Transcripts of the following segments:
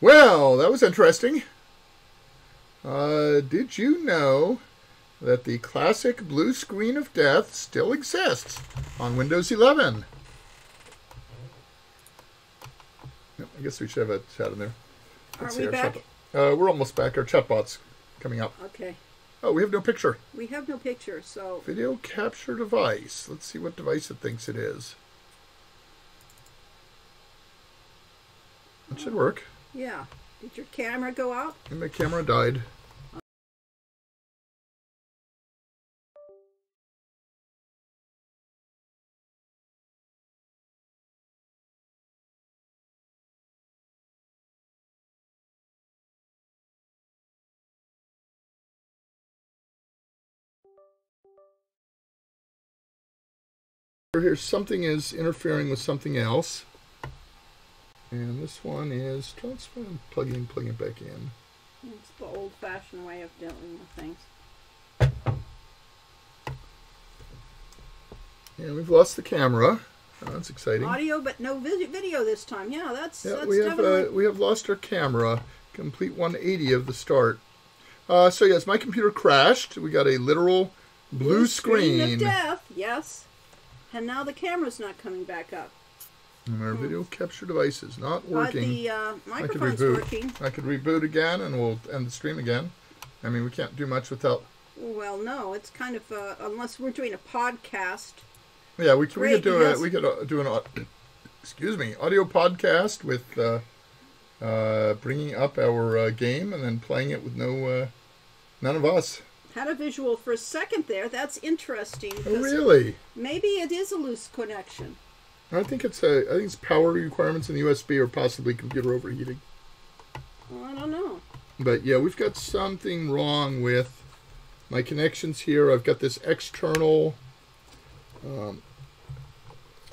Well, that was interesting. Did you know that the classic blue screen of death still exists on Windows 11? I guess we should have a chat in there. Are we back? We're almost back. Our chatbot's coming up. Okay. Oh, we have no picture. We have no picture, so... Video capture device. Let's see what device it thinks it is. It should work. Yeah. Did your camera go out? And my camera died. Here, something is interfering with something else. And this one is plugging it back in. It's the old-fashioned way of dealing with things. And we've lost the camera. Oh, that's exciting. Audio, but no video this time. Yeah, that's we have lost our camera. Complete 180 of the start. So yes, my computer crashed. We got a literal blue screen of death. Yes. And now the camera's not coming back up. And our video capture device is not working. But the microphone's working. I could reboot again and we'll end the stream again. I mean, we can't do much without... Well, no, it's kind of, unless we're doing a podcast. Yeah, we could do an audio podcast with bringing up our game and then playing it with none of us. Had a visual for a second there. That's interesting. Oh, really? Maybe it is a loose connection. I think it's power requirements in the USB or possibly computer overheating. Well, I don't know. But yeah, we've got something wrong with my connections here. I've got this external. Well,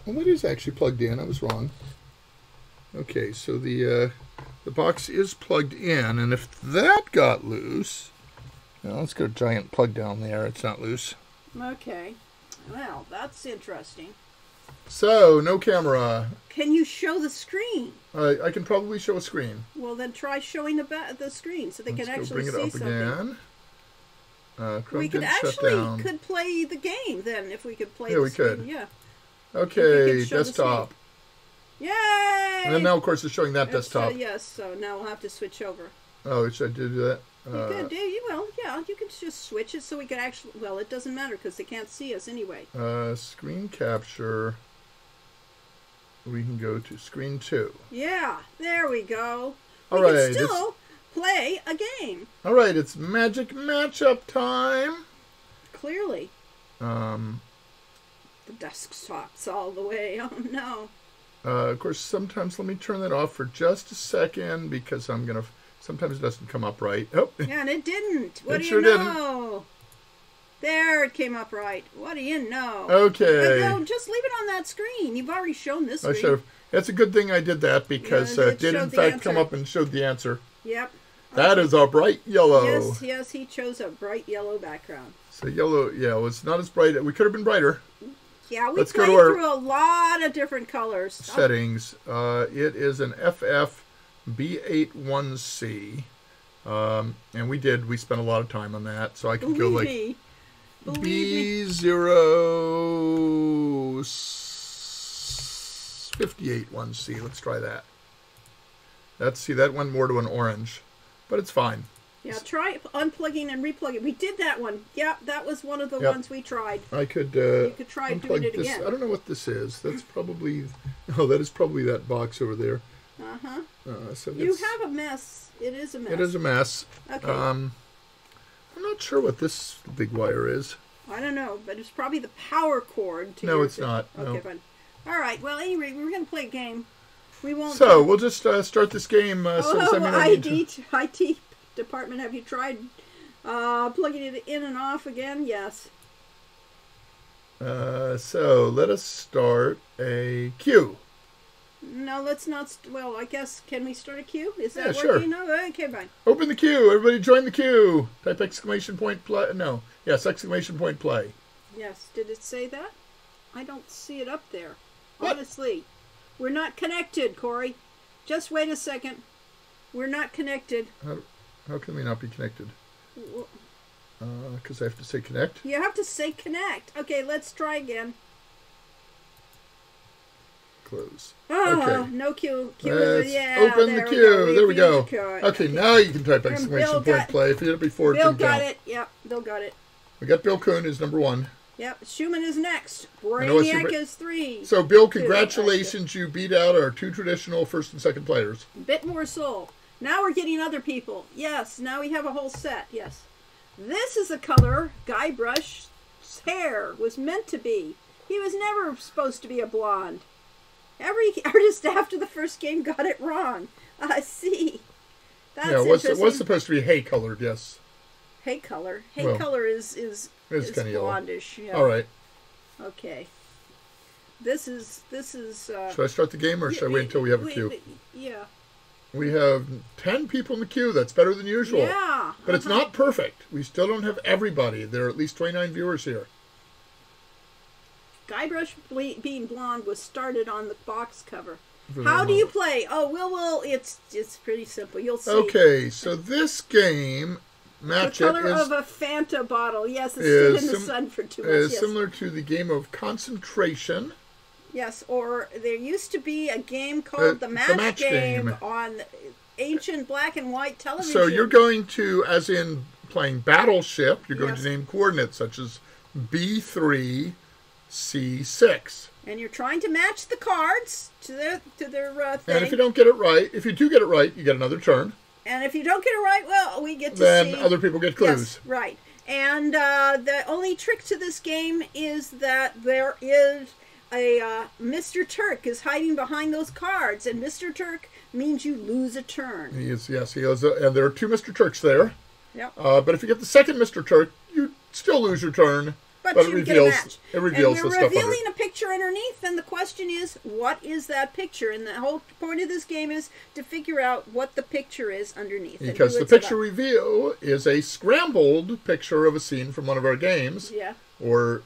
that is actually plugged in. I was wrong. Okay, so the box is plugged in, and if that got loose. Now, let's get a giant plug down there. It's not loose. Okay. Well, that's interesting. So, no camera. Can you show the screen? I can probably show a screen. Well, then try showing the screen so they can actually see something. Let's go bring it up again. We could play the game then if we could play the screen. Could. Yeah. Okay, desktop. Yay! And then now, of course, it's showing that desktop. Yes, so now we'll have to switch over. Oh, should I do that? You could do. Yeah, you can just switch it so we could actually... Well, it doesn't matter because they can't see us anyway. Screen capture. We can go to screen 2. Yeah, there we go. We can still play a game. All right, it's magic matchup time. Clearly. The desktop's all the way. Oh, no. Of course, sometimes let me turn that off for just a second because I'm going to... Sometimes it doesn't come up right. Oh. Yeah, and it didn't. What do you know? There, it came up right. What do you know? Okay. No, just leave it on that screen. You've already shown this screen. I should have. It's a good thing I did that because it did in fact come up and showed the answer. Yep. That is a bright yellow. Yes, he chose a bright yellow background. So yellow, yeah, well, it's not as bright. We could have been brighter. Yeah, we played through a lot of different colors. Settings. It is an FF B81C. And we spent a lot of time on that. So I could go like B058-1C. Let's try that. That went more to an orange. But it's fine. Yeah, try unplugging and replugging. We did that one. Yeah, that was one of the ones we tried. I could you could try doing it again. I don't know what this is. That's probably... Oh, that is probably that box over there. Uh-huh. So you have a mess. It is a mess. It is a mess. Okay. I'm not sure what this big wire is. I don't know, but it's probably the power cord. No, it's not. Okay, fine. All right. Well, anyway, we're going to play a game. We won't. So we'll just start this game. IT department, have you tried plugging it in and off again? Yes. So let us start a queue. No, let's not. Well, I guess, can we start a queue? Is that working? Sure. No? Okay, fine. Open the queue. Everybody join the queue. Type exclamation point play. No. Yes, exclamation point play. Yes. Did it say that? I don't see it up there. What? Honestly. We're not connected, Corey. Just wait a second. We're not connected. How can we not be connected? Because I have to say connect. You have to say connect. Okay, let's try again. Close. Oh, Okay. no queue. Let's Yeah, open the queue. There we go. Okay, Okay. now you can type And exclamation Bill point got- play. If you did it before, it Bill didn't got count. it. Yep, Bill got it. We got Bill Kuhn is number 1. Yep, Schumann is next. know it's Brainiac super- is 3. So, Bill, congratulations. You beat out our 2 traditional first and second players. Bit more soul. Now we're getting other people. Yes, now we have a whole set. Yes. This is the color Guybrush's hair was meant to be. He was never supposed to be a blonde. Every artist after the first game got it wrong. I see. That's Yeah, interesting. it was supposed to be hay colored, yes. Hay color. Hay Well, color is it's kinda yellow. blondish. Yeah. All right. Okay. This is. Should I start the game or should I wait until we have a queue? Yeah. We have 10 people in the queue. That's better than usual. Yeah. But it's not perfect. We still don't have everybody. There are at least 29 viewers here. Guybrush being blonde was started on the box cover. For How the do you moment. play? Oh, well, it's pretty simple. You'll see. Okay, so this game, The Match It, color is, of a Fanta bottle. Yes, it's is stood in the sim- sun for 2 is months. Yes. similar to the game of Concentration. Yes, or there used to be a game called the Match Game on ancient black and white television. So you're going to, as in playing Battleship, you're going Yes. to name coordinates such as B3, C6. And you're trying to match the cards to their thing. And if you don't get it right, if you do get it right, you get another turn. And if you don't get it right, well, we get to Then see. other people get clues. Yes, right. And the only trick to this game is that there is a Mr. Turk is hiding behind those cards, and Mr. Turk means you lose a turn. He is, yes, he is. And there are 2 Mr. Turks there. Yep. But if you get the second Mr. Turk, you still lose your turn. But it you reveals, get a match. it reveals and the we're stuff under revealing it. a picture underneath, and the question is, what is that picture? And the whole point of this game is to figure out what the picture is underneath. and Because who the it's picture about. reveal is a scrambled picture of a scene from one of our games, Yeah. or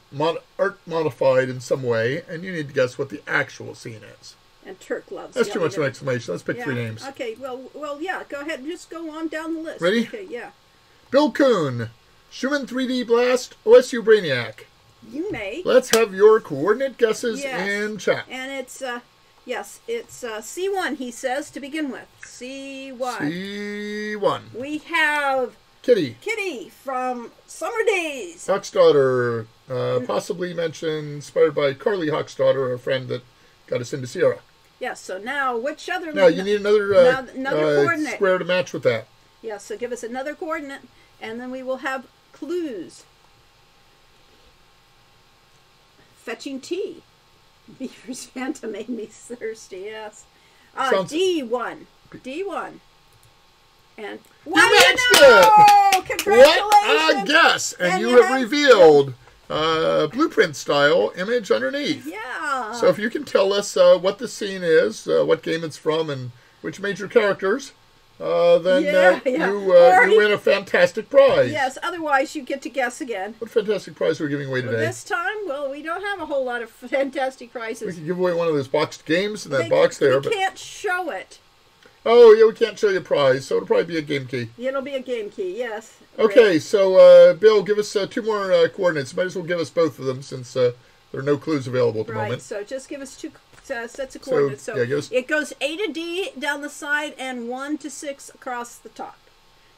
art modified in some way, and you need to guess what the actual scene is. And Turk loves. That's too yelling much of an at- explanation. Let's pick Yeah. 3 names. Okay. Well, yeah. Go ahead. Just go on down the list. Ready? Okay. Yeah. Bill Kuhn, Schumann 3D Blast, OSU Brainiac. You may. Let's have your coordinate guesses Yes. in chat. And it's yes, it's C1. He says to begin with. C1. C1. We have Kitty. Kitty from Summer Days. Hawk's Daughter, possibly mentioned, inspired by Carly Hawk's Daughter, a friend that got us into Sierra. Yes. So now, which other? Now, you need another, another coordinate. square to match with that. Yes. So give us another coordinate, and then we will have clues. Fetching tea. Beaver's Fanta made me thirsty. Yes. Sounds- D1. D1. And You matched it! Congratulations! What a guess! And, And you you have have- revealed blueprint style image underneath. Yeah. So if you can tell us what the scene is, what game it's from, and which major characters, then Yeah. Or you win a fantastic prize. Yes. Otherwise, you get to guess again. What fantastic prize are we giving away But today? this time, well, we don't have a whole lot of fantastic We prizes. could give away one of those boxed games in that box there. We But can't show it. oh yeah, we can't show you a prize, so it'll probably be a game key. It'll be a game key. Yes. Okay, so Bill, give us 2 more coordinates. Might as well give us both of them since there are no clues available at the Right. moment. So just give us 2 sets of coordinates. So yeah, give us- it goes A to D down the side and 1 to 6 across the top,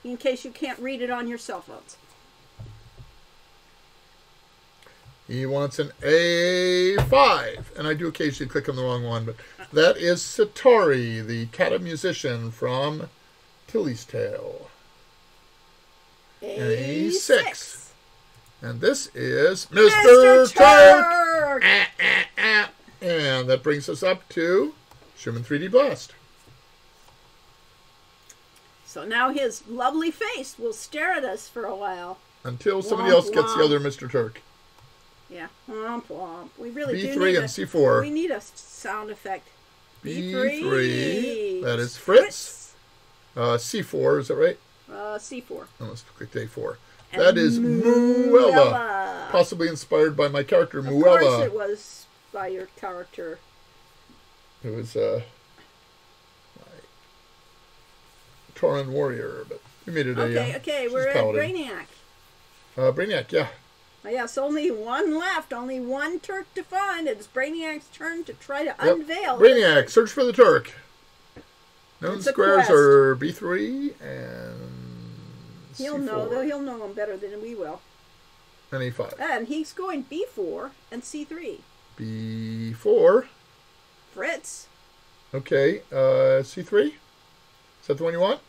in case you can't read it on your cell phones. He wants an A5, and I do occasionally click on the wrong one, but that is Satari, the kata musician from Tilly's Tale. A6. And this is Mr. Mr. Turk! Turk! And that brings us up to Schumann 3D Blast. So now his lovely face will stare at us for a while. Until somebody Womp else gets the womp. other Mr. Turk. Yeah. Womp womp. We really do B3 need and a, C4. We need a sound effect. B3. That is Fritz. C4, is that right? C4. Oh, let's click A4. And That is Muella. Muella. Possibly inspired by my character, Of Muella. course it was by your character. It was, Tauren Warrior, but we made it Okay, she's we're at Paladin. Brainiac. Brainiac, yeah. Yes, only one left. Only one Turk to find. It's Brainiac's turn to try to unveil. Brainiac, search for the Turk. Known It's a squares quest. are B3 and He'll C4 know, though. He'll know them better than we will. and A5. And he's going B4 and C3. B4. Fritz. Okay, C3? Is that the one you want?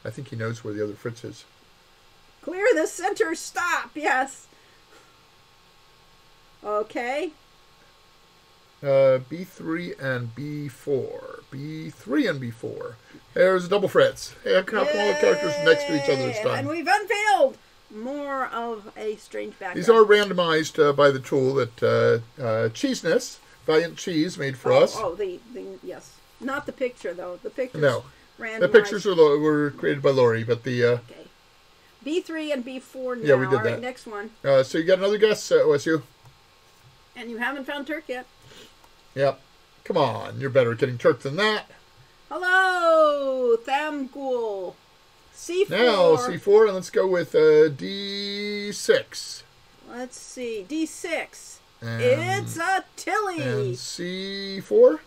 I think he knows where the other Fritz is. Clear the center. Stop. Yes. Okay. B3 and B4. B3 and B4. There's a double Fritz. Hey, a couple of characters next to each other this Yay! time. And we've unveiled more of a strange background. These are randomized by the tool that Cheeseness, Valiant Cheese, made for us. Oh, yes. Not the picture, though. The pictures. No. Randomized. The pictures were created by Lori, but the... Okay. B3 and B4 now. Yeah, we did All right, that. next one. so you got another guess, OSU? And you haven't found Turk yet. Yep. Come on, you're better at getting Turk than that. Hello, Thamghoul. C4. Now, C4, and let's go with D6. Let's see. D6. And, It's a Tilly. And C4?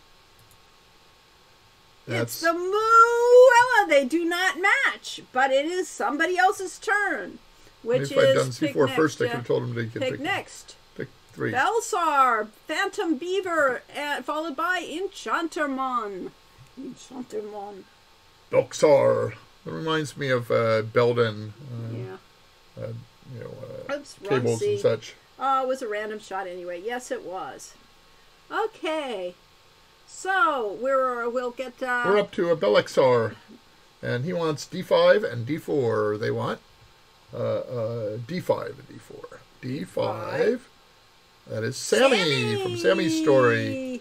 It's the Muella. They do not match, but it is somebody else's turn. Which Maybe if I'd is done pick C4 next, first, I could have told him to pick next. Pick 3. Belsar, Phantom Beaver, followed by Enchantermon. Enchantermon. Belxar. That reminds me of Belden. Yeah. Oops, wrong Cables seat. and such. Oh, it was a random shot anyway. Yes, it was. Okay. So, we'll get... We're up to a Belexar. And he wants D5 and D4. They want D5 and D4. D5. That is Sammy from Sammy's story.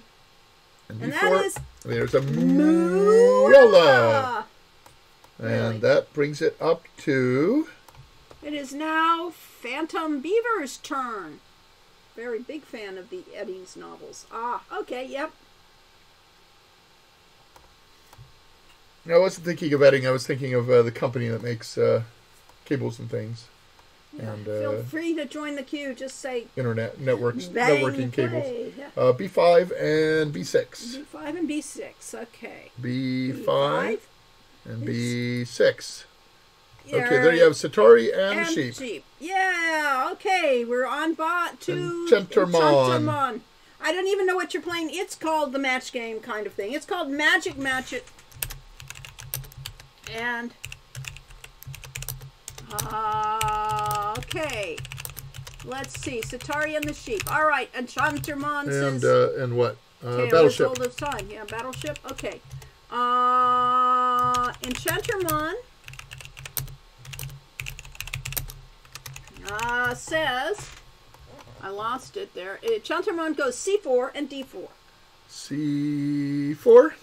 And And D4. that is There's a Muella. Muella. And Really? that brings it up to... It is now Phantom Beaver's turn. Very big fan of the Eddie's novels. Ah, okay, yep. I wasn't thinking of Edding. I was thinking of the company that makes cables and things. Yeah, And feel free to join the queue. Just say internet networks, bang, networking cables. play. Yeah. B5 and B6. B5 and B6. Okay. B5 and B6. Yeah, Okay, there you have Satari and the sheep. Yeah, okay. We're on bot to Enchantermon. I don't even know what you're playing. It's called the match game kind of thing. It's called Magic Match It. And okay. Let's see. Satari and the sheep. All right. Enchantermon And says and what? okay, Battleship. all this time. Yeah, Battleship. Okay. Enchantermon says I lost it there. Enchantermon goes C4 and D4. C4.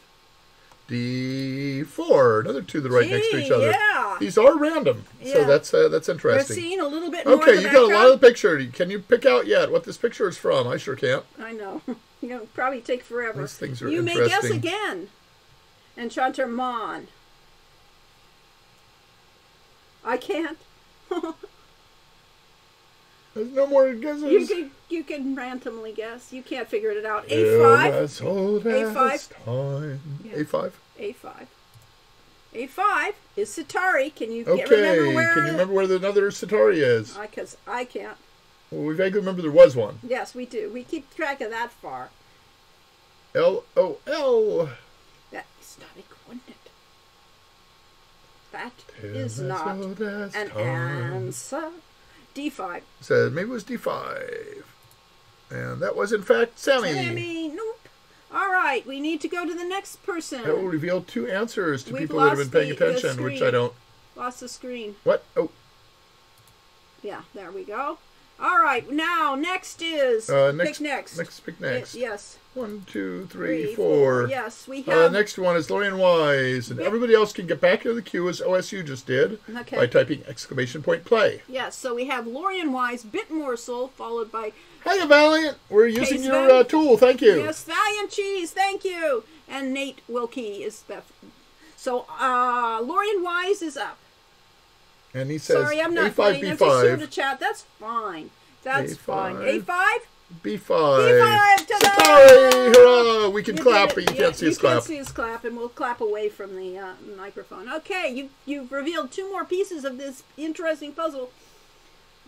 D4. Another two that are right next to each other. Yeah. These are random. Yeah. So that's We're interesting. seeing a little bit more Okay, of the you got a lot background. of the picture. Can you pick out yet what this picture is from? I sure can't. I know. It'll probably take forever. These things are You may guess interesting. again. Enchantermon. I can't. There's no more guesses. You can randomly guess. You can't figure it out. Till A5. as old A5. as time. Yeah. A5. A5. A5 is Satari. Can you Okay. remember where? Can you remember where another Satari is? Because I can't. Well, we vaguely remember there was one. Yes, we do. We keep track of that far. LOL. That is not a coordinate. That Till is as not old as an time. answer. D5. Said maybe it was D5. And that was, in fact, Sammy. Sammy, nope. All right, we need to go to the next person. That will reveal two answers to We've people that have been lost paying the attention, which screen. I don't. Lost the screen. What? Oh, Yeah, there we go. All right, now next is next. pick next. Pick next. Yes. 1, 2, 3, 3, 4. Yes, we have. Next one is Lorian Wise, and Yep. everybody else can get back into the queue as OSU just did Okay. by typing !play. Yes, so we have Lorian Wise, Bit Morsel, followed by Hey, Valiant, we're using Case your Valiant. tool. Thank you. yes, Valiant Cheese, thank you, and Nate Wilkie is the. So, Lorian Wise is up. And he says Sorry, I'm not A5, playing. I'm just here in the B5. chat. That's fine. That's A5. fine. A5? B5. B5, ta-da! Sorry, hurrah! We can You clap, did but it. you can't see us You clap. can't see us clap, and we'll clap away from the microphone. Okay, you've revealed 2 more pieces of this interesting puzzle.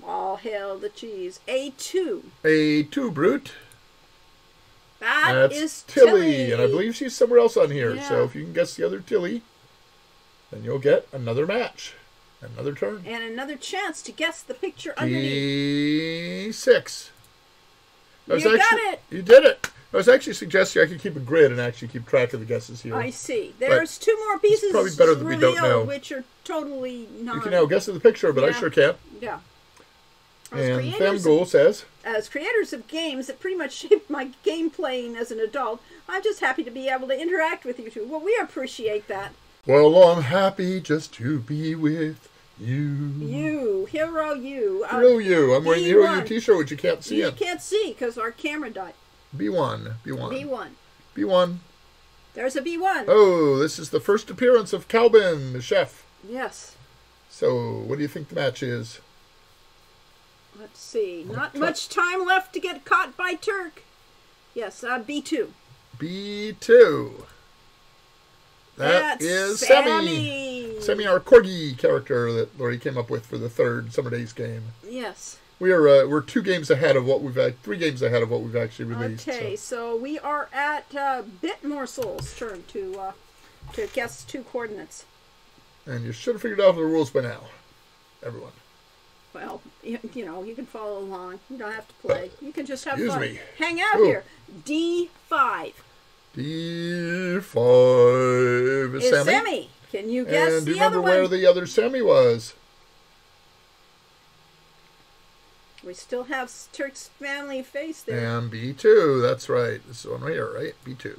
All hail the cheese. A2. A2, Brute. That's That's Tilly. And I believe she's somewhere else on here. Yeah. So if you can guess the other Tilly, then you'll get another match. Another turn. And another chance to guess the picture underneath. D6. You got it. You did it. I was actually suggesting I could keep a grid and actually keep track of the guesses here. I see. There's 2 more pieces probably better that we don't revealed, know. which are totally not. You can now guess the picture, but I Yeah. sure can't. Yeah. And Famghoul says, As creators of games that pretty much shaped my game playing as an adult, I'm just happy to be able to interact with you two. Well, we appreciate that. well, I'm happy just to be with you. You, Hero You. Hero You. I'm wearing the Hero You B1. t-shirt, which you can't see You it. can't see because our camera died. B1. B1. B1. B1. There's a B1. Oh, this is the first appearance of Calvin, the chef. Yes. So, what do you think the match is? Let's see. Not much time left to get caught by Turk. Yes, B2. B2. That's That is Sammy. Sammy, our corgi character that Lori came up with for the 3rd Summer Days game. Yes. We're 2 games ahead of what we've 3 games ahead of what we've actually released. Okay, so we are at Bitmorsel's turn to guess 2 coordinates. And you should have figured out the rules by now, everyone. Well, you know, you can follow along. You don't have to play. You can just have Excuse fun. me. Hang out Ooh. here. D5 D5 is is Sammy. Sammy. Can you guess And do you the other remember where one? the other Sammy was? We still have Turk's family face there. And B2, that's right. This one right here, right? B2.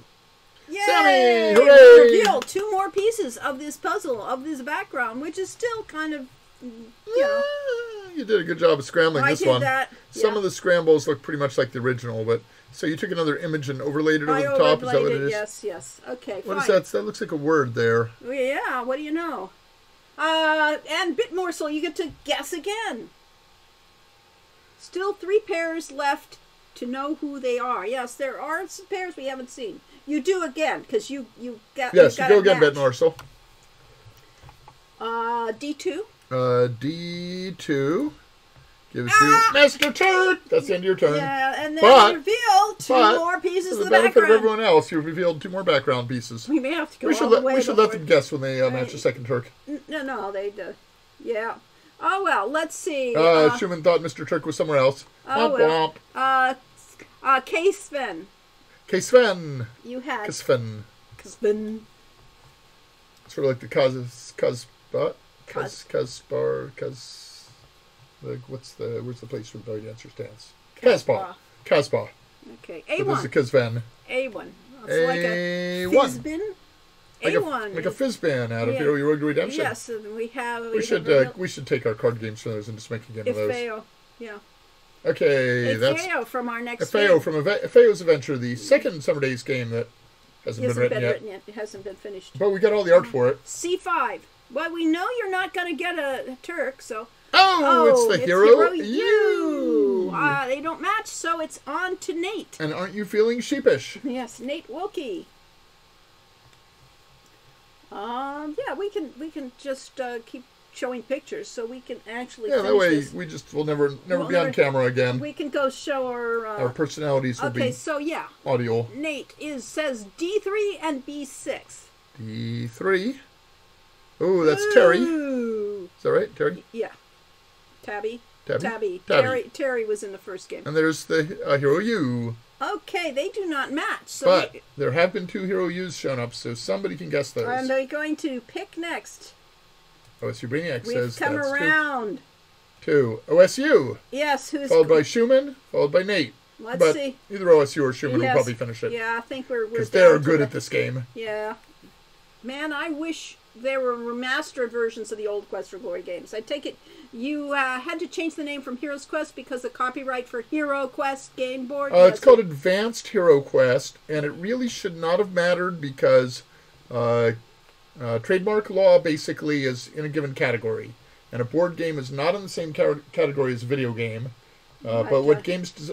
Yay! Sammy! We Hooray! revealed 2 more pieces of this puzzle, of this background, which is still kind of, you know. You did a good job of scrambling I this did one. that. Some Yeah. of the scrambles look pretty much like the original, but so you took another image and overlaid it over I the top. Is that what overlaid it is? Yes. Okay, What fine. is that? That looks like a word there. Yeah, what do you know? And Bitmorsel, you get to guess again. Still 3 pairs left to know who they are. Yes, there are some pairs we haven't seen. You do again, because you got Yes, you you got go a again, match. Bitmorsel. D2. D2 gives you Master Turk. That's the end of your turn. Yeah, and then But- reveal 2 but more pieces For of the the benefit of background. everyone else, you revealed 2 more background pieces. We may have to go We all should the let, way we should let before- them guess when they match the second Turk. No, they do. Yeah. Oh, well, let's see. Schumann thought Mr. Turk was somewhere else. Oh, Womp well. womp. K. Sven. Okay, Sven. You had Sven. Sven. Sort of like the where's the place where the belly dancer stands? Casbah. Casbah. Okay. So this is A1. a Kazvan. A1. It's like a A1. Fizbin. Like A1. a Fizzban out of Yeah. Hero Road to Redemption. Yes, and we have. We should take our card games from those and just make a game of those. Efeo. Yeah. Okay, that's Efeo from our next Efeo game. from Efeo's Adventure, the second Summer Days game that hasn't been written yet. It hasn't been finished. But we got all the art for it. C5. Well, we know you're not going to get a Turk, so. Oh, it's the Hero You. You. They don't match, so it's on to Nate. And aren't you feeling sheepish? Yes, Nate Wilkie. Yeah, we can just keep showing pictures, so we can actually. Yeah, that finish way this. we'll never We'll be on never- camera again. We can go show our. Our personalities will Okay, be so yeah, audio. Nate says D3 and B6. D3. Oh, that's Terry. Is Ooh. that right, Terry? Yeah. Tabby. Tabby? Terry was in the first game. And there's the Hero U. Okay, they do not match. So But there have been 2 Hero U's shown up, so somebody can guess those. I'm going to pick next. OSU Brainiac We've says come that's around. 2. OSU. Yes, who's Followed by Schumann, followed by Nate. Let's but see. either OSU or Schumann Yes. will probably finish it. Yeah, I think we're Because down they're to good the- at this game. Yeah. Man, I wish there were remastered versions of the old Quest for Glory games. I take it you had to change the name from Heroes Quest because of copyright for Hero Quest game board? It's called Advanced Hero Quest, and it really should not have mattered because Trademark law basically is in a given category, and a board game is not in the same category as a video game. But what Games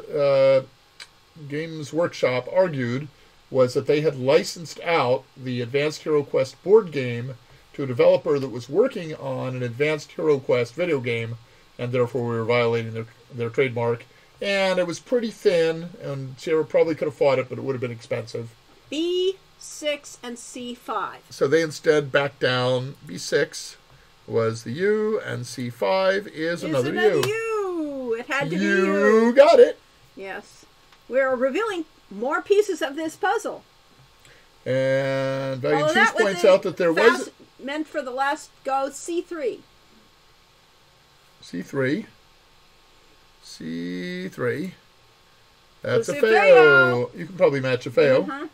Workshop argued was that they had licensed out the Advanced Hero Quest board game to a developer that was working on an Advanced Hero Quest video game, and therefore we were violating their trademark. And it was pretty thin, and Sierra probably could have fought it, but it would have been expensive. B6 and C5. So they instead backed down. B6 was the U, and C5 is another U. U. It had to be You U. got it. Yes. We're revealing more pieces of this puzzle. And Valiant Cheese points out that there was... meant for the last go, C3. C3. C3. That's a Lucy fail. You can probably match a fail. Uh-huh.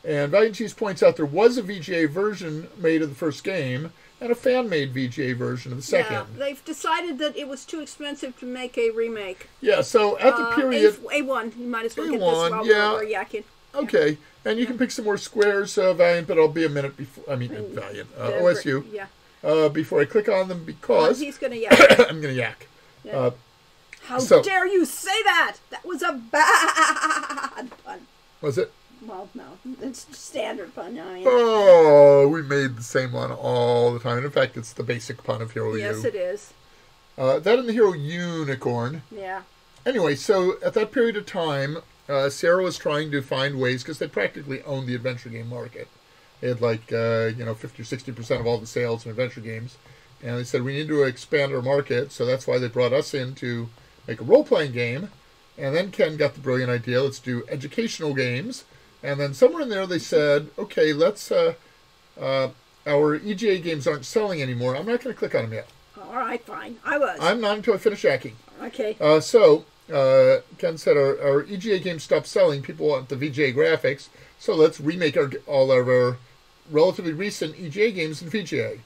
And Valiant Cheese points out there was a VGA version made of the first game and a fan-made VGA version of the second. Yeah, they've decided that it was too expensive to make a remake. Yeah, so at the period... A1, you might as well get this A1, while yeah. we're yakking. Okay, and you can pick some more squares, Valiant, but I'll be a minute before... I mean, Valiant. OSU. Yeah. Before I click on them because... He's going to yak. I'm going to yak. Yeah. How dare you say that? That was a bad pun. Was it? Well, no. It's standard pun. I mean, Oh, we made the same one all the time. In fact, it's the basic pun of Hero U. yes, it is. That and the Hero Unicorn. Yeah. Anyway, so at that period of time, Sierra was trying to find ways, because they practically owned the adventure game market. They had 50 or 60% of all the sales in adventure games. And they said, we need to expand our market, so that's why they brought us in to make a role-playing game. And then Ken got the brilliant idea, let's do educational games. And then somewhere in there they said, okay, let's, our EGA games aren't selling anymore. I'm not going to click on them yet. All right, fine. I was. I'm not until I finish hacking. Okay. So Ken said our EGA games stopped selling. People want the VGA graphics. So let's remake all of our relatively recent EGA games in VGA.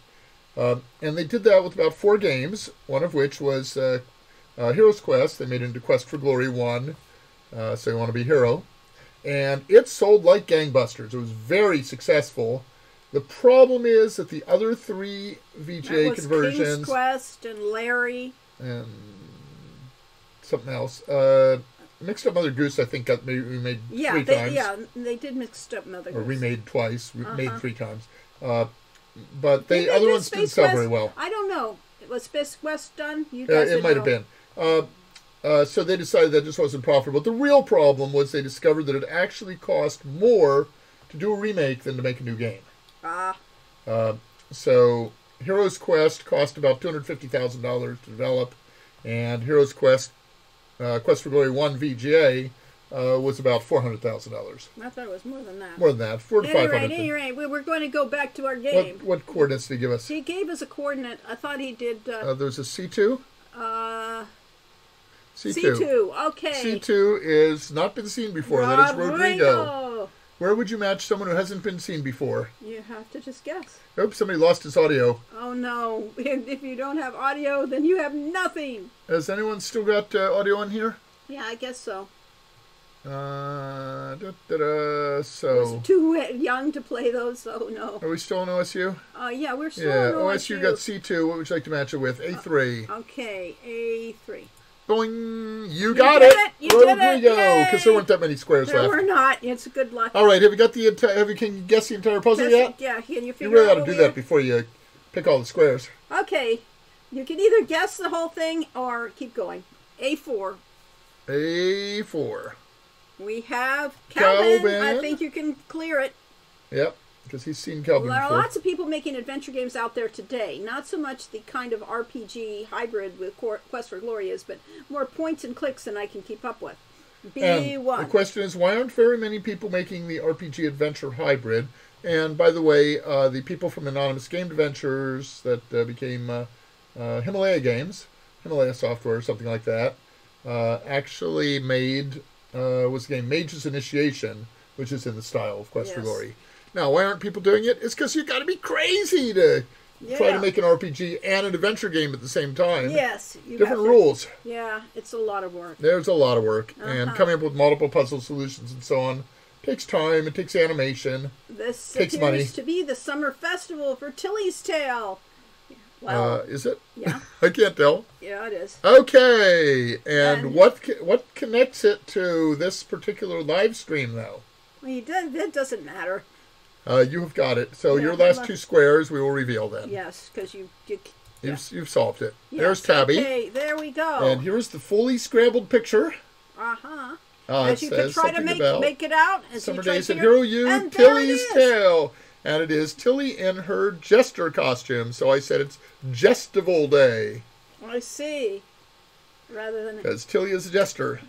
And they did that with about 4 games, one of which was Hero's Quest. They made it into Quest for Glory 1, so you want to be hero. And it sold like gangbusters. It was very successful. The problem is that the other 3 VGA conversions... King's Quest and Larry. And something else. Mixed Up Mother Goose, I think, got remade 3 times. Yeah, they did Mixed Up Mother Goose. Or remade twice. Made 3 times. But the other ones didn't sell very well. I don't know. Was Space Quest done? You guys it might have been. So they decided that just wasn't profitable. The real problem was they discovered that it actually cost more to do a remake than to make a new game. So Hero's Quest cost about $250,000 to develop, and Hero's Quest, Quest for Glory 1 VGA, was about $400,000. I thought it was more than that. More than that, 400 to 500. Anyway, we're going to go back to our game. What coordinates did he give us? He gave us a coordinate. I thought he did. There's a C2. C2. Okay. C2 is not been seen before. That is Rodrigo. Where would you match someone who hasn't been seen before? You have to just guess. Oops, somebody lost his audio. Oh no! If you don't have audio, then you have nothing. Has anyone still got audio on here? Yeah, I guess so. So. I was too young to play those, so no. Are we still on OSU? Yeah, we're still on OSU. OSU got C2. What would you like to match it with? A3. Okay, A3. Boing! You got it! Rodrigo! Because there weren't that many squares left. There were not. It's a good luck. All right, have you got the can you guess the entire puzzle yet? Yeah, can you figure You really out ought to do that before you pick all the squares. Okay. You can either guess the whole thing or keep going. A4. A4. We have Calvin. Calvin. I think you can clear it. Yep, because he's seen Calvin There are before. lots of people making adventure games out there today. Not so much the kind of RPG hybrid with Quest for Glory is, but more points and clicks than I can keep up with. B1. The question is, why aren't very many people making the RPG adventure hybrid? And by the way, the people from Anonymous Game Adventures that became Himalaya Games, Himalaya Software or something like that, actually made was the game Mage's Initiation, which is in the style of Quest for Glory. Now, why aren't people doing it? It's because you got to be crazy to try to make an RPG and an adventure game at the same time. Yes. Different rules. Yeah, it's a lot of work. There's a lot of work. And coming up with multiple puzzle solutions and so on. Takes time. It takes animation. This Takes appears money. to be the summer festival for Tilly's Tale. Well, Is it? yeah. I can't tell. Yeah, it is. Okay, and And- what connects it to this particular live stream, though? Well, that doesn't matter. You have got it. So Yeah, your last well- 2 squares we will reveal then. Yes, because yeah. You've solved it. Yes, There's Tabby. Okay, there we go. And here's the fully scrambled picture. Uh-huh. It As you can says try to something about make it out. As Summer you try Days to at figure- Hero U, and there it Tilly's is. Tale. And it is Tilly in her jester costume. So I said it's Jestival Day. I see. Rather than Because Tilly is a jester.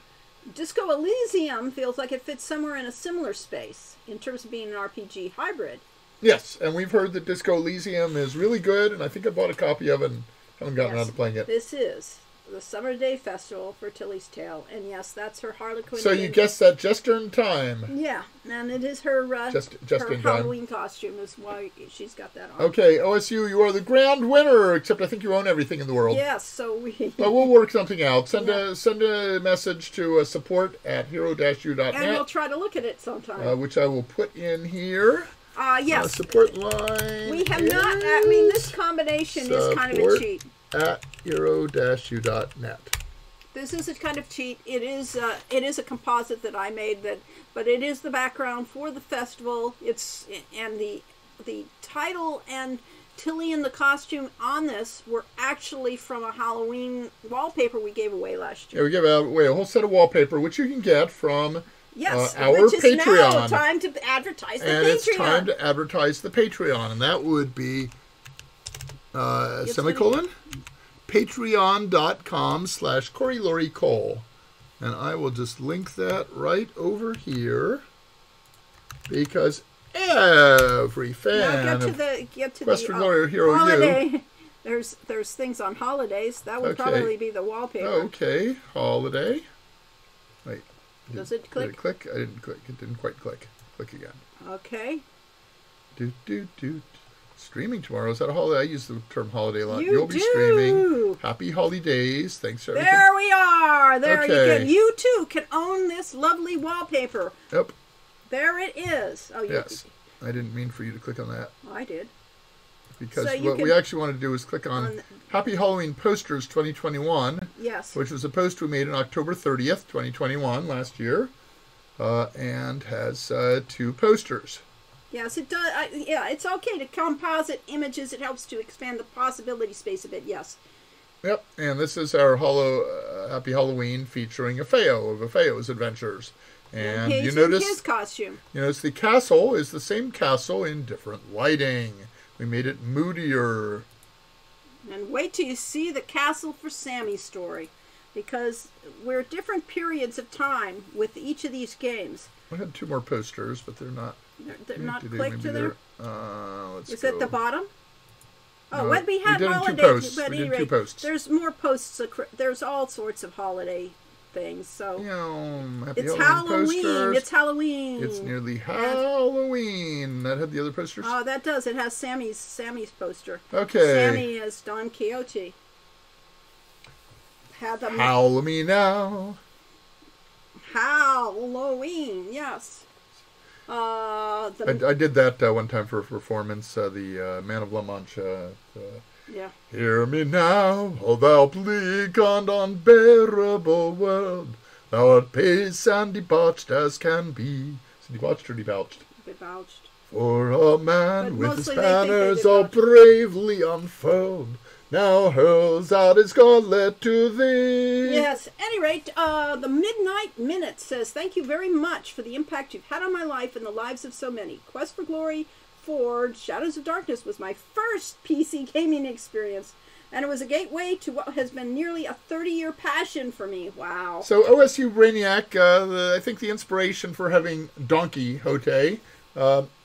Disco Elysium feels like it fits somewhere in a similar space in terms of being an RPG hybrid. Yes, and we've heard that Disco Elysium is really good, and I think I bought a copy of it and haven't gotten around to playing it. This is the Summer Day Festival for Tilly's Tale, and yes, that's her Harlequin. So you guessed that just in time. Yeah, and it is her Just her in time. Halloween costume is why she's got that on. Okay, OSU, you are the grand winner, except I think you own everything in the world. Yes, so we But we'll work something out. Send Yeah. a message to support@hero-u.net, and we'll try to look at it sometime. which I will put in here. Yes, Support line. we have not. I mean, this combination is kind of a Support. cheat. At hero-u.net. This is a kind of cheat. It is a composite that I made but it is the background for the festival. And the title and Tilly in the costume on this were actually from a Halloween wallpaper we gave away last year. Yeah, we give away a whole set of wallpaper, which you can get from Yes, our which is now Patreon. time to advertise the and Patreon. it's time to advertise the Patreon, and that would be semicolon patreon.com/Corey Cole. And I will just link that right over here because every fan Now of get to Quest the for Glory or Hero U. holiday. There's things on holidays. That would Okay. probably be the wallpaper. Okay, holiday. Wait. Does it Did click? it click? I didn't click. It didn't quite click. Click again. Okay. Do. Streaming tomorrow. Is that a holiday? I use the term holiday a lot. You You'll be do. streaming. Happy holidays. Thanks for everything. There we are. There Okay. you too can own this lovely wallpaper. Yep. There it is. Oh, Yes. I didn't mean for you to click on that I did. because So you what we can- actually want to do is click on On- Happy Halloween Posters 2021, Yes. which was a post we made on October 30th, 2021, last year, and has 2 posters. Yes, it does. Yeah, it's okay to composite images. It helps to expand the possibility space a bit. Yes. Yep, and this is our Happy Halloween featuring Afeo of Afeo's Adventures. And He's you in notice, his costume. the castle is the same castle in different lighting. We made it moodier. And wait till you see the Castle for Sammy story, because we're at different periods of time with each of these games. I had 2 more posters, but they're not. They're not maybe clicked to there. Let's Is go. it the bottom? Oh, No, when we had we did 2 holidays, posts. but We at did any 2 rate, posts. there's more posts. There's all sorts of holiday things. So Happy it's Halloween Halloween. posters. It's Halloween. It's nearly Halloween. That had the other posters. Oh, that does. It has Sammy's poster. Okay. Sammy is Don Quixote. Had the Howl me now. Halloween. Yes. I did that one time for a performance. The Man of La Mancha. Yeah. Hear me now, O thou bleak and unbearable world. Thou art base and debauched as can be. Is it debauched or debauched? Debauched. For a man But with his mostly they think they banners all debauched. bravely unfurled, now hurls out his gauntlet to thee. Yes. At any rate, the Midnight Minute says, "Thank you very much for the impact you've had on my life and the lives of so many. Quest for Glory, Forge, Shadows of Darkness was my first PC gaming experience, and it was a gateway to what has been nearly a 30-year passion for me." Wow. So OSU Brainiac, I think the inspiration for having Don Quixote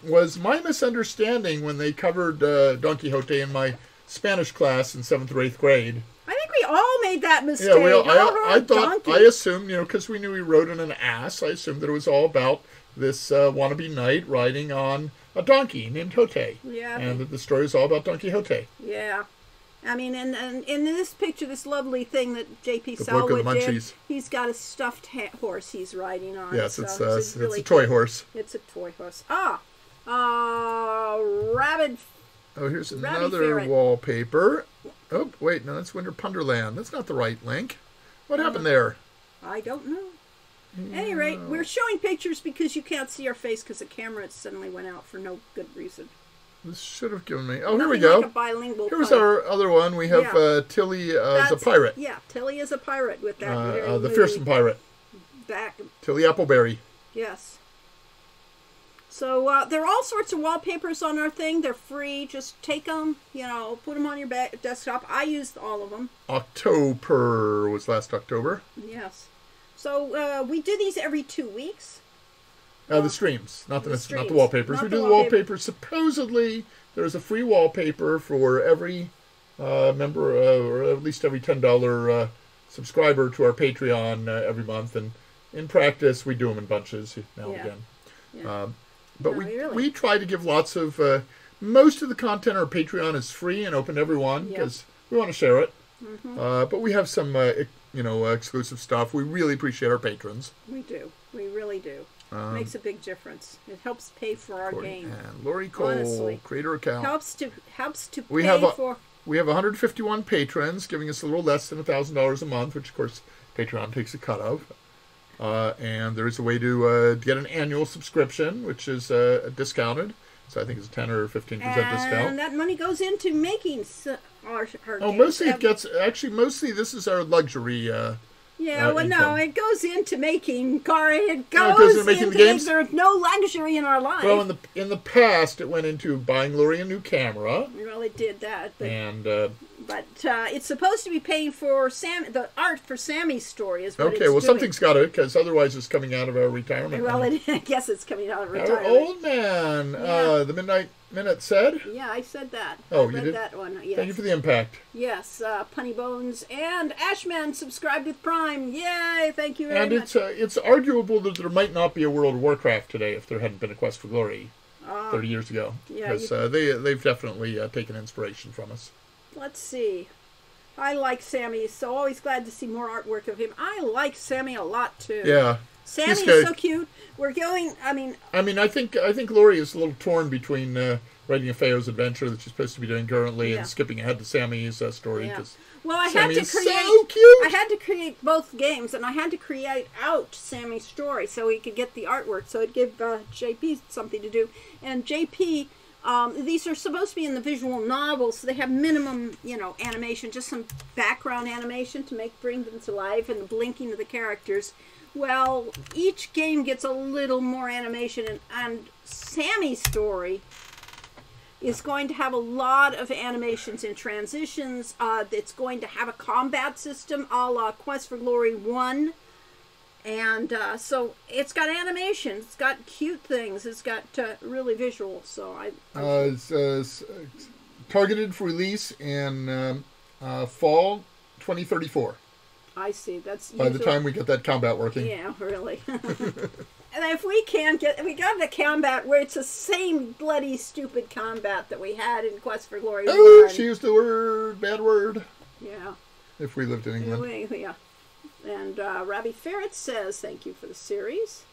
was my misunderstanding when they covered Don Quixote in my Spanish class in 7th or 8th grade. I think we all made that mistake. Yeah, I thought, Donkey. I assumed, because we knew he rode on an ass, I assumed that it was all about this wannabe knight riding on a donkey named Jote. Yeah. And that the story is all about Don Quixote. Yeah. I mean, and in this picture, this lovely thing that J.P. The Book of the Selwood did, Munchies. he's got a stuffed horse he's riding on. Yes, so it's really a toy cute. horse. It's a toy horse. Rabid. Oh, here's Rabbit another ferret. wallpaper. Oh, wait, no, that's Winter Punderland. That's not the right link. What happened there? I don't know. At any rate, we're showing pictures because you can't see our face because the camera suddenly went out for no good reason. This should have given me... Oh, here we Nothing go. Like a bilingual Here's pirate. our other one. We have Yeah. Tilly as a That's- pirate. Yeah, Tilly is a pirate with that. very The moody fearsome pirate. back. Tilly Appleberry. Yes. So there are all sorts of wallpapers on our thing. They're free. Just take them, put them on your desktop. I used all of them. October was last October. Yes. So we do these every 2 weeks. The streams, not the streams, wallpapers. not We the do the wallpaper. wallpapers. Supposedly, there's a free wallpaper for every member, or at least every $10 subscriber to our Patreon every month. And in practice, we do them in bunches now and Yeah. again. Yeah. But No, we really. we try to give lots of... most of the content on our Patreon is free and open to everyone because we want to share it. But we have some, exclusive stuff. We really appreciate our patrons. We do. We really do. Makes a big difference. It helps pay for our game. And Lori Cole, Honestly. creator account. Helps to We pay have a- for. We have 151 patrons, giving us a little less than $1,000 a month, which of course Patreon takes a cut of. And there is a way to get an annual subscription, which is discounted. So I think it's a 10 or 15% discount. And that money goes into making our Oh, games. mostly it gets... Actually, mostly this is our luxury... Yeah, well, no, income. it goes into making car. It No, it goes, goes into making the games? There's no luxury in our life. Well, in the past, it went into buying Lori a new camera. Well, it did that, but And... it's supposed to be paying for the art for Sammy's story. Is what okay, it's well, doing. something's got to, because otherwise it's coming out of our retirement. Well, money. I guess it's coming out of Our retirement. old man, Yeah. the Midnight Minute said. Yeah, I said that. Oh, I you read did? that one. Yes. Thank you for the impact. Yes, Punny Bones and Ashman subscribed with Prime. Yay! Thank you very And much. it's arguable that there might not be a World of Warcraft today if there hadn't been a Quest for Glory 30 years ago. yeah, Because they've definitely taken inspiration from us. Let's see. I like Sammy, so always glad to see more artwork of him. I like Sammy a lot too. Yeah. Sammy's He's good. so cute. We're going. I mean, I think Lori is a little torn between writing a Feo's adventure that she's supposed to be doing currently Yeah. and skipping ahead to Sammy's story. yeah. 'Cause Well, I Sammy had to is create. so cute. I had to create both games, and I had to create out Sammy's story so he could get the artwork. So it'd give JP something to do. And JP, these are supposed to be in the visual novel, so they have minimum, animation, just some background animation to bring them to life, and the blinking of the characters. Well, each game gets a little more animation, and Sammy's story is going to have a lot of animations and transitions. It's going to have a combat system a la Quest for Glory 1. And so it's got animation. It's got cute things. It's got really visual. So It's targeted for release in fall 2034. I see. That's By the usually- time we get that combat working. Yeah, really. And if we got the combat where it's the same bloody stupid combat that we had in Quest for Glory 1. Oh, she used the bad word. Yeah. If we lived in England. Yeah. And Robbie Ferret says, thank you for the series.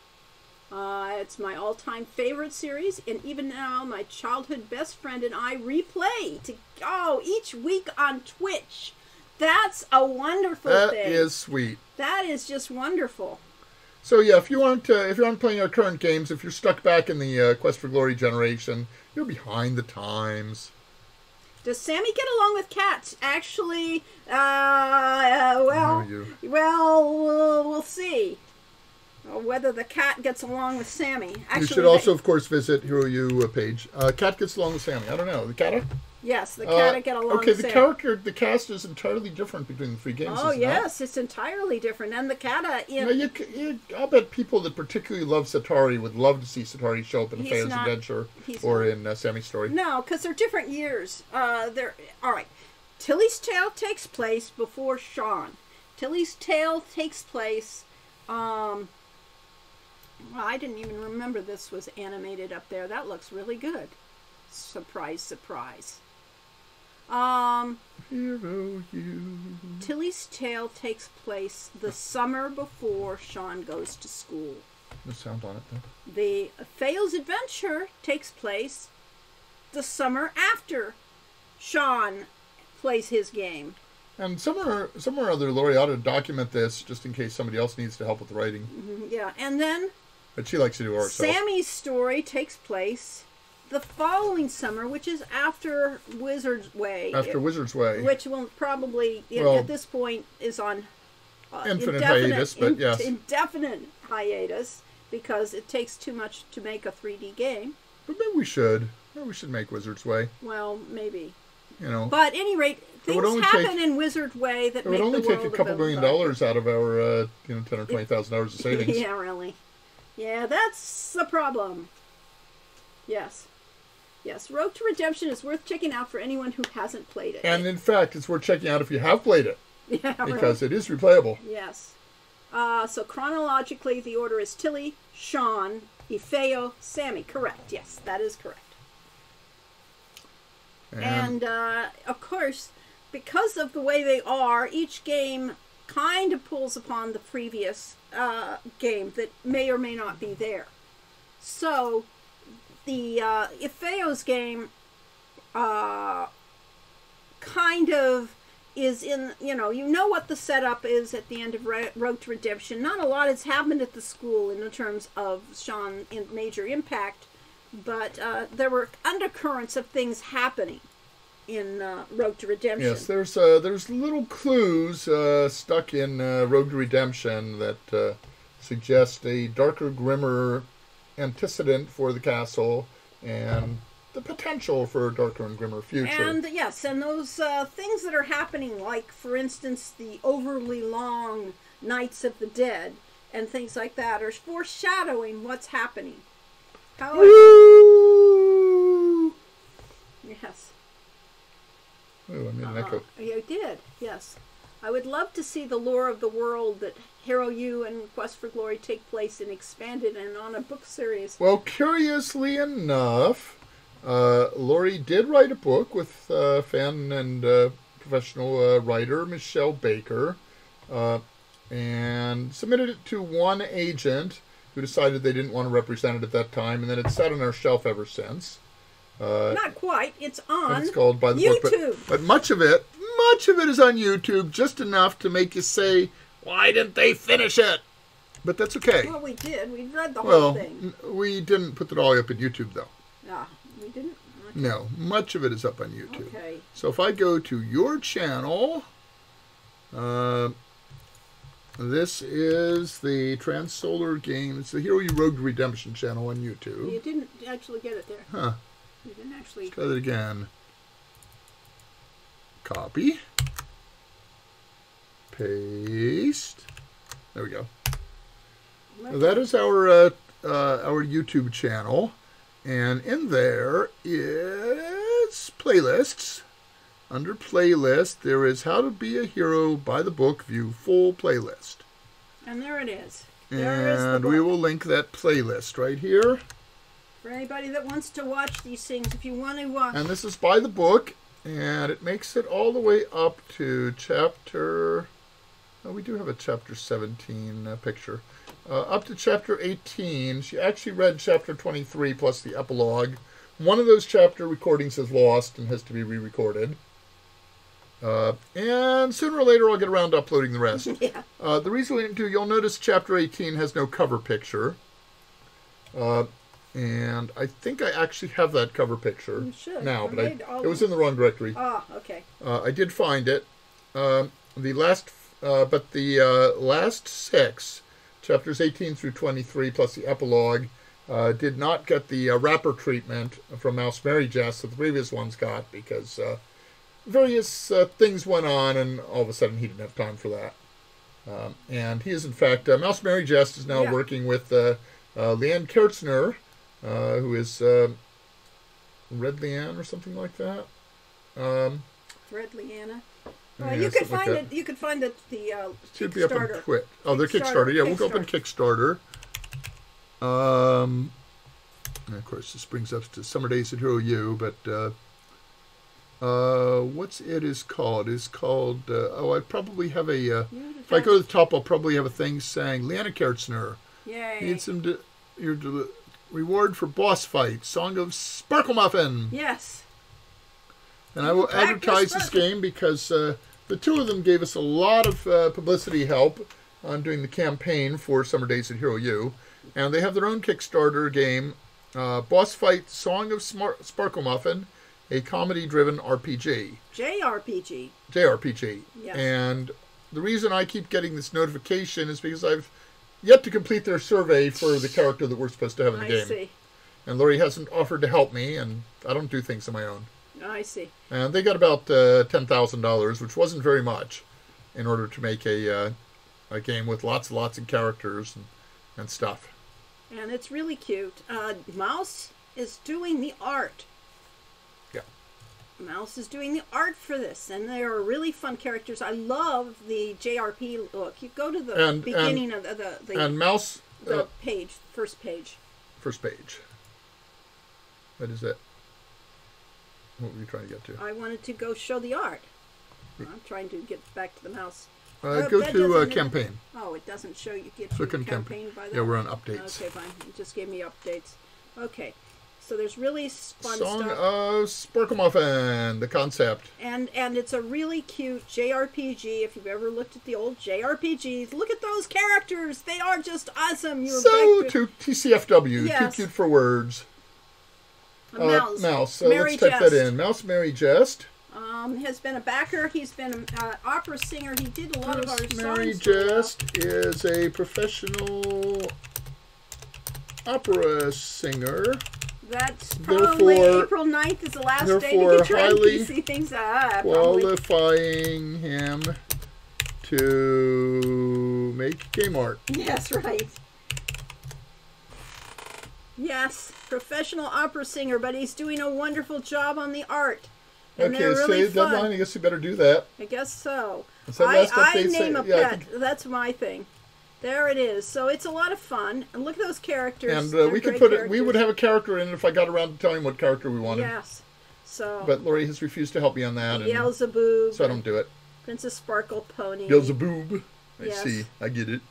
It's my all-time favorite series, and even now, my childhood best friend and I replay each week on Twitch. That's a wonderful That thing. is sweet. That is just wonderful. So yeah, if you aren't playing our current games, if you're stuck back in the Quest for Glory generation, you're behind the times. Does Sammy get along with cats? Actually, we'll see whether the cat gets along with Sammy. Actually, You should also, of course, visit Hero U page. Cat gets along with Sammy. I don't know. The cat? Yes, the cat get along Okay, with Sammy. the cast is entirely different between the three games. Oh, isn't yes, it's entirely different. And the cat it? I'll bet people that particularly love Satari would love to see Satari show up in a He's Feo's not- adventure he's or not. in Sammy's story. No, because they're different years. All right. Tilly's Tale takes place before Sean. Tilly's Tale takes place. Well, I didn't even remember this was animated up there. That looks really good. Surprise, surprise. Hero you. Tilly's tale takes place the summer before Sean goes to school. No sound on it, though. The Feo's adventure takes place the summer after Sean plays his game. And somewhere or other, Lori ought to document this just in case somebody else needs to help with the writing. Yeah, and then But she likes to do it herself. Sammy's story takes place the following summer, which is after Wizard's Way. After Wizard's Way. Which will probably, Well, at this point, is on infinite hiatus, but yes. Indefinite hiatus, because it takes too much to make a 3D game. But maybe we should. Maybe we should make Wizard's Way. Well, maybe. You know. But at any rate, things happen in Wizard Way that make the world It would only take a couple $1 million out of our, $10,000 or $20,000 of savings. Yeah, really. Yeah, that's the problem. Yes. Yes, Road to Redemption is worth checking out for anyone who hasn't played it. And in fact, it's worth checking out if you have played it. Yeah, because it is replayable. Yes. So chronologically, the order is Tilly, Sean, Ifeo, Sammy. Correct. Yes, that is correct. And of course, because of the way they are, each game kind of pulls upon the previous game that may or may not be there. So the Ifeo's game kind of is in, you know what the setup is at the end of Road to Redemption. Not a lot has happened at the school in terms of Sean in major impact, but there were undercurrents of things happening in Road to Redemption. Yes, there's little clues stuck in Road to Redemption that suggest a darker, grimmer antecedent for the castle and the potential for a darker and grimmer future. And yes, and those things that are happening, like for instance the overly long Nights of the Dead and things like that, are foreshadowing what's happening. However, yes. Oh, I made an echo. You did, yes. I would love to see the lore of the world that Hero U and Quest for Glory take place in expanded and on a book series. Well, curiously enough, Lori did write a book with fan and professional writer Michelle Baker, and submitted it to one agent who decided they didn't want to represent it at that time, and then it's sat on our shelf ever since. Not quite. It's on it's called By the YouTube. Book, but much of it is on YouTube, just enough to make you say, "Why didn't they finish it?" But that's okay. Well, we did. We read the whole thing. We didn't put it all up on YouTube, though. Ah, we didn't? Okay. No, much of it is up on YouTube. Okay. So if I go to your channel, this is the Transsolar Games, the Hero U Road to Redemption channel on YouTube. You didn't actually get it there. Huh. You didn't actually. Let's try that again. Copy. Paste. There we go. That is our YouTube channel, and in there is playlists. Under playlist, there is How to Be a Hero by the Book View Full Playlist. And there it is. And we will link that playlist right here. For anybody that wants to watch these things, if you want to... And this is by the book, and it makes it all the way up to chapter... Oh, we do have a chapter 17 picture. Up to chapter 18. She actually read chapter 23 plus the epilogue. One of those chapter recordings is lost and has to be re-recorded. And sooner or later I'll get around to uploading the rest. Yeah. The reason we didn't do, you'll notice chapter 18 has no cover picture. And I think I actually have that cover picture now, but it was in the wrong directory. Ah, okay. I did find it. The last 6, chapters 18 through 23, plus the epilogue, did not get the wrapper treatment from Mouse Mary Jess that the previous ones got, because various things went on, and all of a sudden he didn't have time for that. And he is, in fact, Mouse Mary Jess is now working with Leanne Kertzner, who is Red Leanne or something like that. Red Leanna. Well, you could find it. You could find it. The should be up on Twit. Oh, their Kickstarter. Yeah, we'll go up on Kickstarter. And of course, this brings us to Summer Days at Hero U, but What's it is called? It's called. I probably have a. If I go to the top, I'll probably have a thing saying Leanna Kertzner. Yay. Need some. Reward for boss fight. Song of Sparkle Muffin. Yes. And I will advertise this game because the two of them gave us a lot of publicity help on doing the campaign for Summer Days at Hero U. And they have their own Kickstarter game, Boss Fight Song of Sparkle Muffin, a comedy-driven RPG. JRPG. JRPG. Yes. And the reason I keep getting this notification is because I've yet to complete their survey for the character that we're supposed to have in the game. I see. And Lori hasn't offered to help me, and I don't do things on my own. I see. And they got about $10,000, which wasn't very much, in order to make a game with lots and lots of characters and stuff. And it's really cute. Mouse is doing the art. Yeah. Mouse is doing the art for this, and they are really fun characters. I love the JRP look. You go to the beginning of the and Mouse the page, first page. First page. What is it? What were you trying to get to? I wanted to go show the art. I'm trying to get back to the mouse. Go to campaign. Oh, it doesn't show you. Get Look to on campaign by that. Yeah, we're on updates. Okay, fine. You just gave me updates. Okay, so there's really fun Song stuff. of Sparkle Muffin, the concept. And it's a really cute JRPG. If you've ever looked at the old JRPGs, look at those characters. They are just awesome. So TCFW, yes. too cute for words. Mouse. Mouse. Mary Let's type that in. Mouse Mary Jest. Has been a backer. He's been an opera singer. He did a lot of our songs. Mary Jest is a professional opera singer. That's probably Therefore- April 9th is the last day to therefore get your highly NPC things. Probably. Qualifying him to make game art. Yes, right. Yes, professional opera singer, but he's doing a wonderful job on the art. And Okay, they're really save fun. deadline. I guess you better do that. I guess so. Is that last I update name a yeah, I pet. That's my thing. There it is. So it's a lot of fun. And look at those characters. And They're we could great put it. We characters. would have a character in it if I got around to telling what character we wanted. Yes. So. But Lori has refused to help me on that, and Beelzebub. so I don't do it. Princess Sparkle Pony. Beelzebub. I Yes. see. I get it.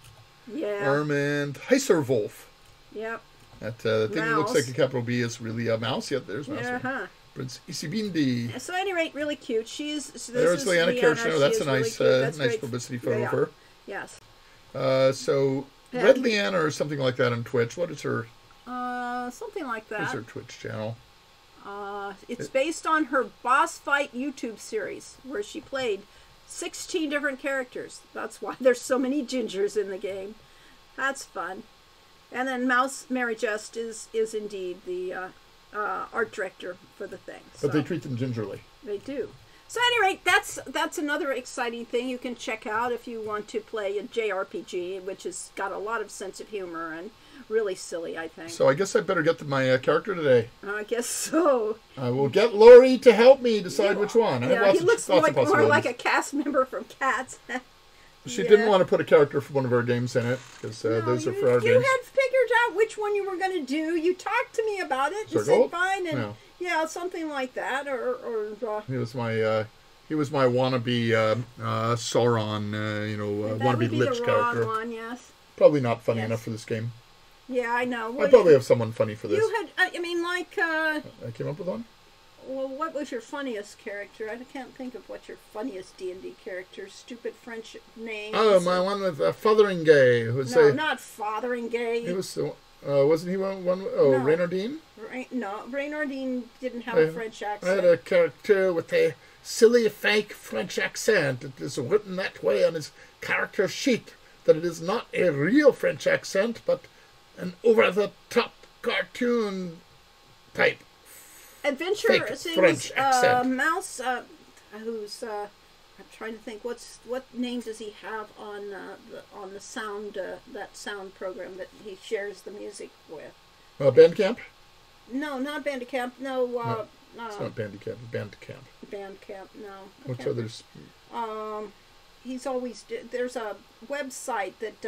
Yeah. Armand Heiserwolf. Yep. That thing that looks Mouse. like a capital B is really a mouse. Yep, there's mouse. Uh-huh. Prince Isibindi. So at any rate, really cute. She's. So this There's is Leanna Kershner. She That's is a really nice, cute. That's nice great. publicity photo Yeah. of her. Yes. So Yeah. Red Leanna or something like that on Twitch. What is her? Something like What is that. her Twitch channel? It's based on her Boss Fight YouTube series, where she played 16 different characters. That's why there's so many gingers in the game. That's fun. And then Mouse Mary Jest is indeed the art director for the thing. So But they treat them gingerly. they do. So at any rate, that's another exciting thing you can check out if you want to play a JRPG, which has got a lot of sense of humor and really silly, I think. So I guess I better get to my character today. I guess so. I will get Lori to help me decide which one. I have Yeah, lots he of, looks lots like of more possibilities. like a cast member from Cats. She Yeah. didn't want to put a character from one of our games in it because No, those are you- for our You games. had figured out which one you were going to do. You talked to me about it. You Circle? said fine, and No. yeah, something like that, or He was my wannabe Sauron, that wannabe would be Lich the wrong character. one. Yes. Probably not funny Yes. enough for this game. Yeah, I know. I probably have someone funny for this. You had. I mean, like. I came up with one. Well, what was your funniest character? I can't think of what your funniest D&D character. Stupid French name. Oh, my one with Fotheringay, who's No, not Fotheringay. he was wasn't he one? Oh, No. Reynardine. No, Reynardine didn't have I- a French I had accent. a character with a silly fake French accent. It is written that way on his character sheet that it is not a real French accent, but an over-the-top cartoon type. Adventure fake things, French accent. Mouse, who's I'm trying to think what name does he have on the sound that sound program that he shares the music with? Bandcamp? No, not Bandicamp. No, It's not Bandicamp. It's Bandcamp. Bandcamp. No. I Which can't others? He's always there's a website that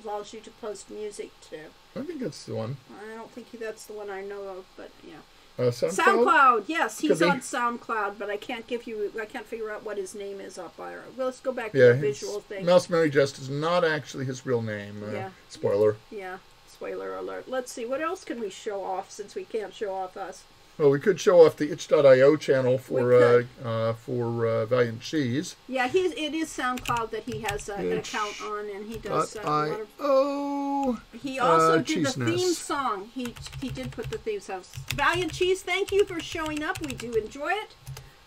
allows you to post music to. I think that's the one. I don't think that's the one I know of, but yeah. SoundCloud? SoundCloud, yes, he's Could be. on SoundCloud, but I can't figure out what his name is up there. Well, let's go back to Yeah, the his visual thing. Mouse Mary Jest is not actually his real name. Yeah. Spoiler. Yeah, spoiler alert. Let's see, what else can we show off since we can't show off us? Well, we could show off the itch.io channel We for could. Valiant Cheese. Yeah, it is SoundCloud that he has an account on, and he does a lot of... .io. He also did the Cheeseness. theme song. He did put the theme song. Valiant Cheese, thank you for showing up. We do enjoy it.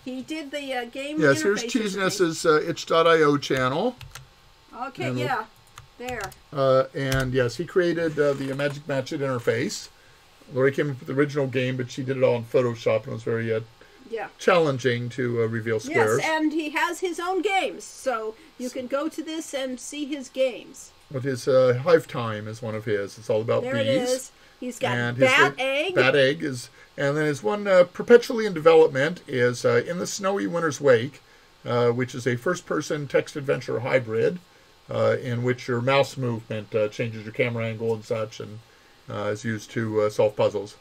He did the game Yes, here's interfaces and Cheeseness's itch.io channel. things. Okay, and yeah. There. And yes, he created the Magic Match It interface. Lori came up with the original game, but she did it all in Photoshop, and it was very Yeah. challenging to reveal squares. Yes, and he has his own games, so you can go to this and see his games. With his Hive Time is one of his. It's all about There bees. it is. He's got And Bat his Egg. Bat Egg is, and then his one perpetually in development is In the Snowy Winter's Wake, which is a first-person text adventure hybrid, in which your mouse movement changes your camera angle and such, and is used to solve puzzles.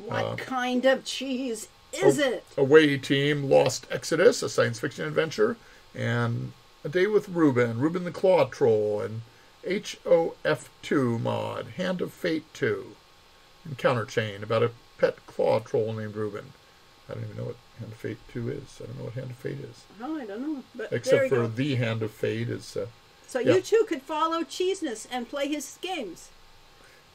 What kind of cheese is it? Away Team, Lost Exodus, a science fiction adventure, and A Day with Ruben the Claw Troll, and HOF2 mod, Hand of Fate 2, and Counter Chain, about a pet claw troll named Ruben. I don't even know what Hand of Fate 2 is. I don't know what Hand of Fate is. Oh, I don't know. But there Except you for go. the Hand of Fate is... So yeah. you too could follow Cheeseness and play his games.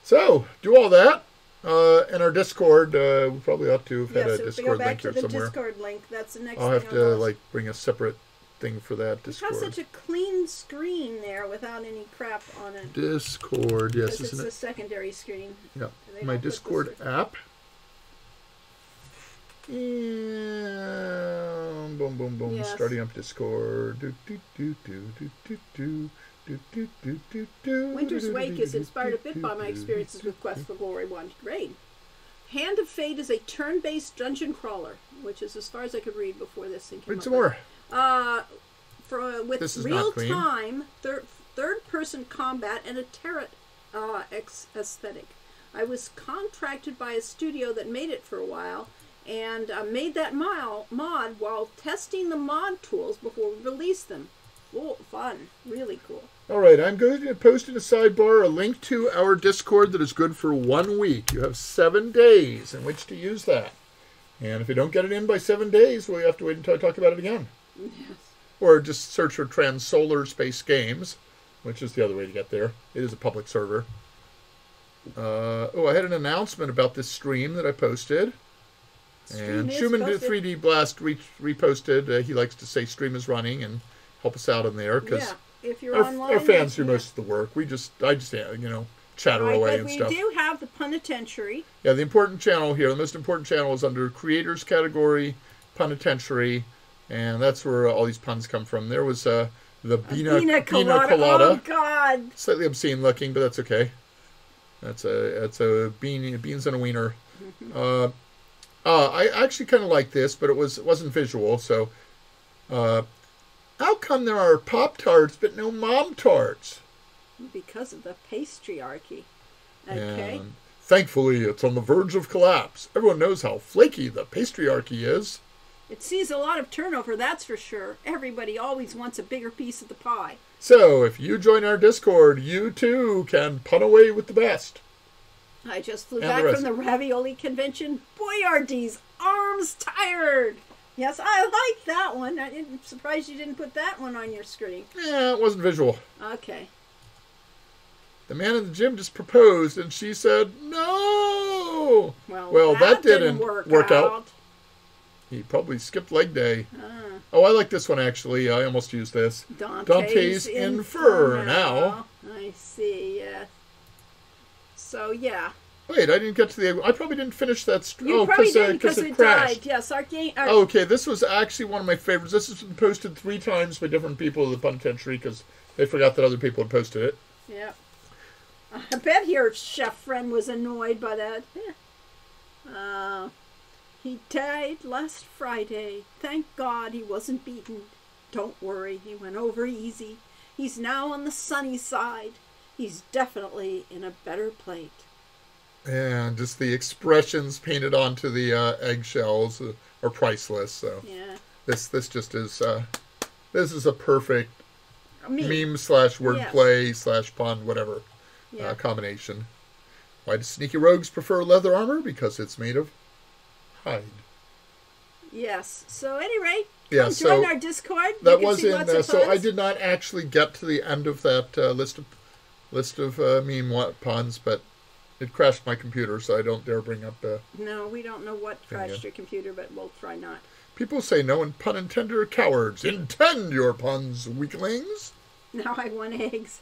So, do all that. And our Discord, we probably ought to have had Yes, a if we go Discord back link to here the somewhere. Discord link, that's the next I'll thing have on to the list. bring a separate thing for that It has Discord. such a clean screen there without any crap on it. Discord, yes, Because it's isn't a it? secondary screen. Yeah. They My don't put Discord this- app. And boom, boom, boom. Yes. Starting up Discord. Do, do, do, do, do, do, do. Do, do, do, do, do. Winter's Wake is Do, inspired a do, bit do, by my do, experiences do, with Quest for Glory 1. Great. Hand of Fate is a turn-based dungeon crawler, which is as far as I could read before this thing came Read up some with. more. With This is not clean. real-time third-person combat and a tarot aesthetic. I was contracted by a studio that made it for a while, and made that mod while testing the mod tools before we released them. Cool, fun, really cool. All right, I'm going to post in a sidebar a link to our Discord that is good for 1 week. You have 7 days in which to use that. And if you don't get it in by 7 days, well, you have to wait until I talk about it again. Yes. Or just search for Trans Solar Space Games, which is the other way to get there. It is a public server. I had an announcement about this stream that I posted. And Stream is Schumann posted. 3D Blast reposted. He likes to say stream is running and help us out in there because Yeah, if you're our online. fans do yeah. most of the work. I just chatter Right, away but and we stuff. do have the Penitentiary. Yeah, the important channel here, the most important channel is under creators category, Penitentiary, and that's where all these puns come from. There was the Pina Colada. Oh God! Slightly obscene looking, but that's okay. That's a beans and a wiener. I actually kind of like this, but it wasn't visual. So, how come there are Pop-Tarts but no Mom-Tarts? Because of the patriarchy. Okay. And thankfully, it's on the verge of collapse. Everyone knows how flaky the patriarchy is. It sees a lot of turnover, that's for sure. Everybody always wants a bigger piece of the pie. So, if you join our Discord, you too can pun away with the best. I just flew And back the rest. from the ravioli convention. Boyardee's arms tired. Yes, I like that one. I'm surprised you didn't put that one on your screen. It wasn't visual. Okay. The man in the gym just proposed, and she said, no! Well, that didn't work out. He probably skipped leg day. Ah. Oh, I like this one, actually. I almost used this. Dante's Inferno. I see, yeah. So, yeah. Wait, I didn't get to the... I probably didn't finish that... You probably didn't because it it crashed. died. Yes, our game... Oh, okay, this was actually one of my favorites. This has been posted 3 times by different people in the penitentiary because they forgot that other people had posted it. Yeah. I bet your chef friend was annoyed by that. Yeah. He died last Friday. Thank God he wasn't beaten. Don't worry, he went over easy. He's now on the sunny side. He's definitely in a better plate. And just the expressions painted onto the eggshells are priceless. So Yeah. this just is this is a perfect meme slash Yes. wordplay slash pun, whatever Yeah. combination. Why do sneaky rogues prefer leather armor? Because it's made of hide. Yes. So, at any rate, Yeah, come so join our Discord. That You can was see in. lots of So I puns. did not actually get to the end of that list of meme puns, but it crashed my computer, so I don't dare bring up. No, we don't know what crashed your computer, but we'll try not. People say no and pun intender are cowards. Intend your puns, weaklings. Now I want eggs.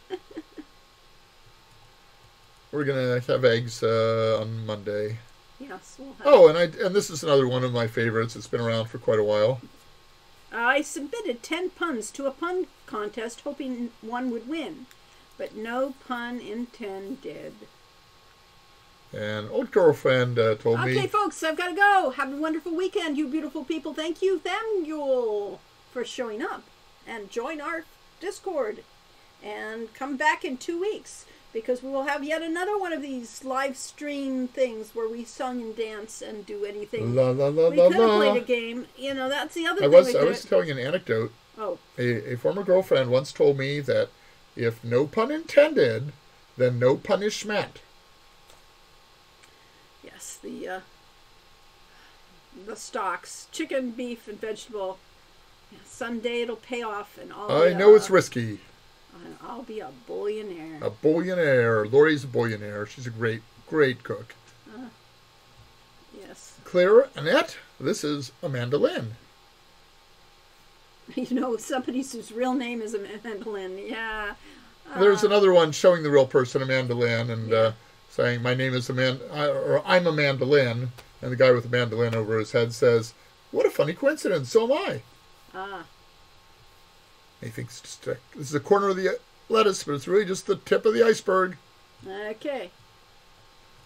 We're gonna have eggs on Monday. Yes, we'll have. Oh, and this is another one of my favorites. It's been around for quite a while. I submitted 10 puns to a pun contest, hoping one would win, but no pun intended. And old girlfriend told Okay, me. folks, I've got to go. Have a wonderful weekend, you beautiful people. Thank you, Samuel, for showing up. And join our Discord. And come back in 2 weeks, because we will have yet another one of these live stream things where we sing and dance and do anything. La la la We la could have la. played a game. You know, that's the other I thing was we I could. was telling an anecdote. Oh, A former girlfriend once told me that if no pun intended, then no punishment. yes, the stocks, chicken, beef, and vegetable. Yeah, someday it'll pay off, and I know it's risky. I'll be a billionaire. A billionaire. Lori's a billionaire. She's a great, great cook. Yes. Claire Annette, this is Amanda Lynn. You know, somebody whose real name is Amanda Lynn. Yeah. There's another one showing the real person, Amanda Lynn, and Yeah. saying, my name is Amanda, or I'm Amanda Lynn. And the guy with Amanda Lynn over his head says, what a funny coincidence, so am I. Ah. He thinks just this is a corner of the lettuce, but it's really just the tip of the iceberg. Okay.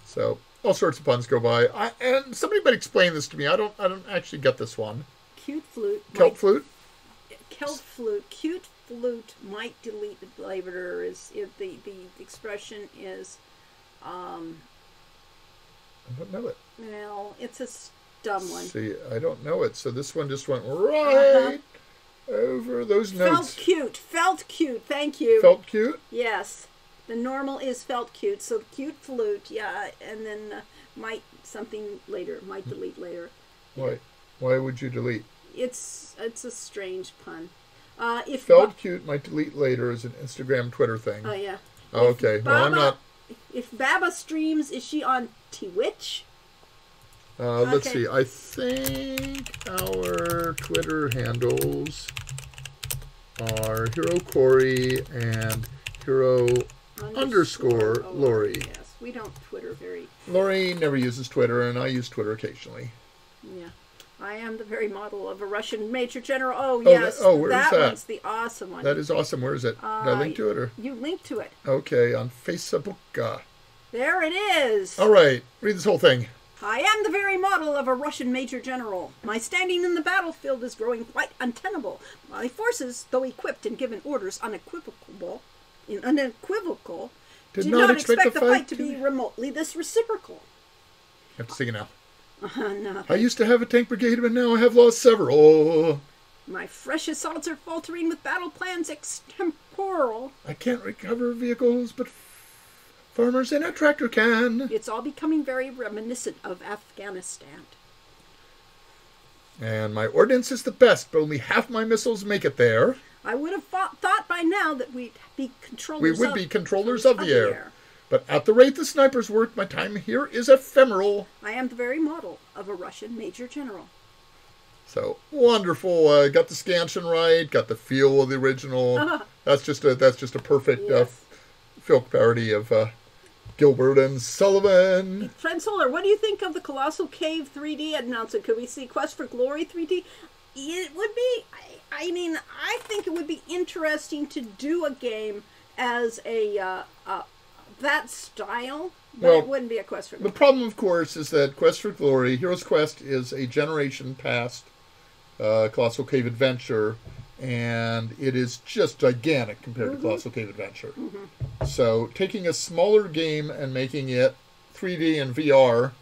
So all sorts of puns go by. And somebody might explain this to me. I don't actually get this one. Cute flute. Kelp flute? Kelp flute. Cute flute might delete the flavor. The expression is, I don't know it. well, it's a dumb one. See, I don't know it. So this one just went right over those notes. Felt cute. Thank you. Felt cute? Yes. The normal is felt cute. So cute flute, yeah, and then might something later, might delete later. Why would you delete? It's a strange pun. If Felt cute might delete later is an Instagram, Twitter thing. Oh yeah. Oh, okay. Well, I'm not. If Baba streams, is she on Twitch? Let's Okay. see. I think our Twitter handles are Hero Corey and Hero underscore Lori. Yes, we don't Twitter very. Lori never uses Twitter, and I use Twitter occasionally. Yeah. I am the very model of a Russian major general. Oh, yes. where is that? one's the awesome one. That is awesome. Where is it? Did I link to it? Or? You link to it. Okay, on Facebook. There it is. All right. Read this whole thing. I am the very model of a Russian major general. My standing in the battlefield is growing quite untenable. My forces, though equipped and given orders unequivocal, Did do not not expect expect the the fight fight to to be be- remotely this reciprocal. I have to sing it now. No. I used to have a tank brigade, but now I have lost several. My fresh assaults are faltering with battle plans extemporal. I can't recover vehicles, but farmers in a tractor can. It's all becoming very reminiscent of Afghanistan. And my ordnance is the best, but only half my missiles make it there. I would have thought by now that we'd be controllers. We would be controllers of the air. But at the rate the snipers work, my time here is ephemeral. I am the very model of a Russian major general. So wonderful! Got the scansion right. Got the feel of the original. That's just a perfect Yes. filk parody of Gilbert and Sullivan. Friend Solar, what do you think of the Colossal Cave 3D announcement? Could we see Quest for Glory 3D? It would be. I mean, I think it would be interesting to do a game as a that style, but Well, it wouldn't be a Quest for The Glory. problem, of course, is that Quest for Glory, Heroes Quest, is a generation past Colossal Cave Adventure, and it is just gigantic compared to Colossal Cave Adventure. So taking a smaller game and making it 3D and VR,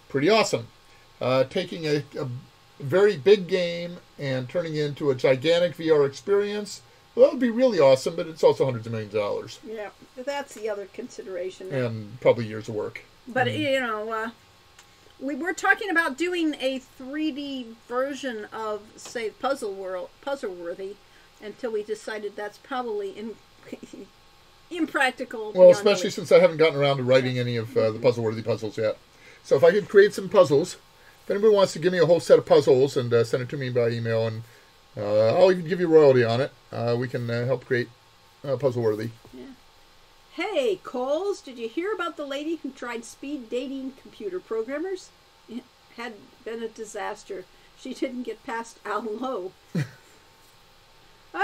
pretty awesome. Taking a very big game and turning it into a gigantic VR experience, well, that would be really awesome, but it's also hundreds of millions of dollars. Yeah, that's the other consideration. And probably years of work. But, we were talking about doing a 3D version of, say, Puzzleworthy, until we decided that's probably impractical. Well, especially since I haven't gotten around to writing any of the Puzzleworthy puzzles yet. So if I could create some puzzles, if anybody wants to give me a whole set of puzzles and send it to me by email, and I'll even give you royalty on it, we can help create Puzzleworthy. Yeah. Hey, Coles, did you hear about the lady who tried speed dating computer programmers? It had been a disaster. She didn't get past Al Lowe.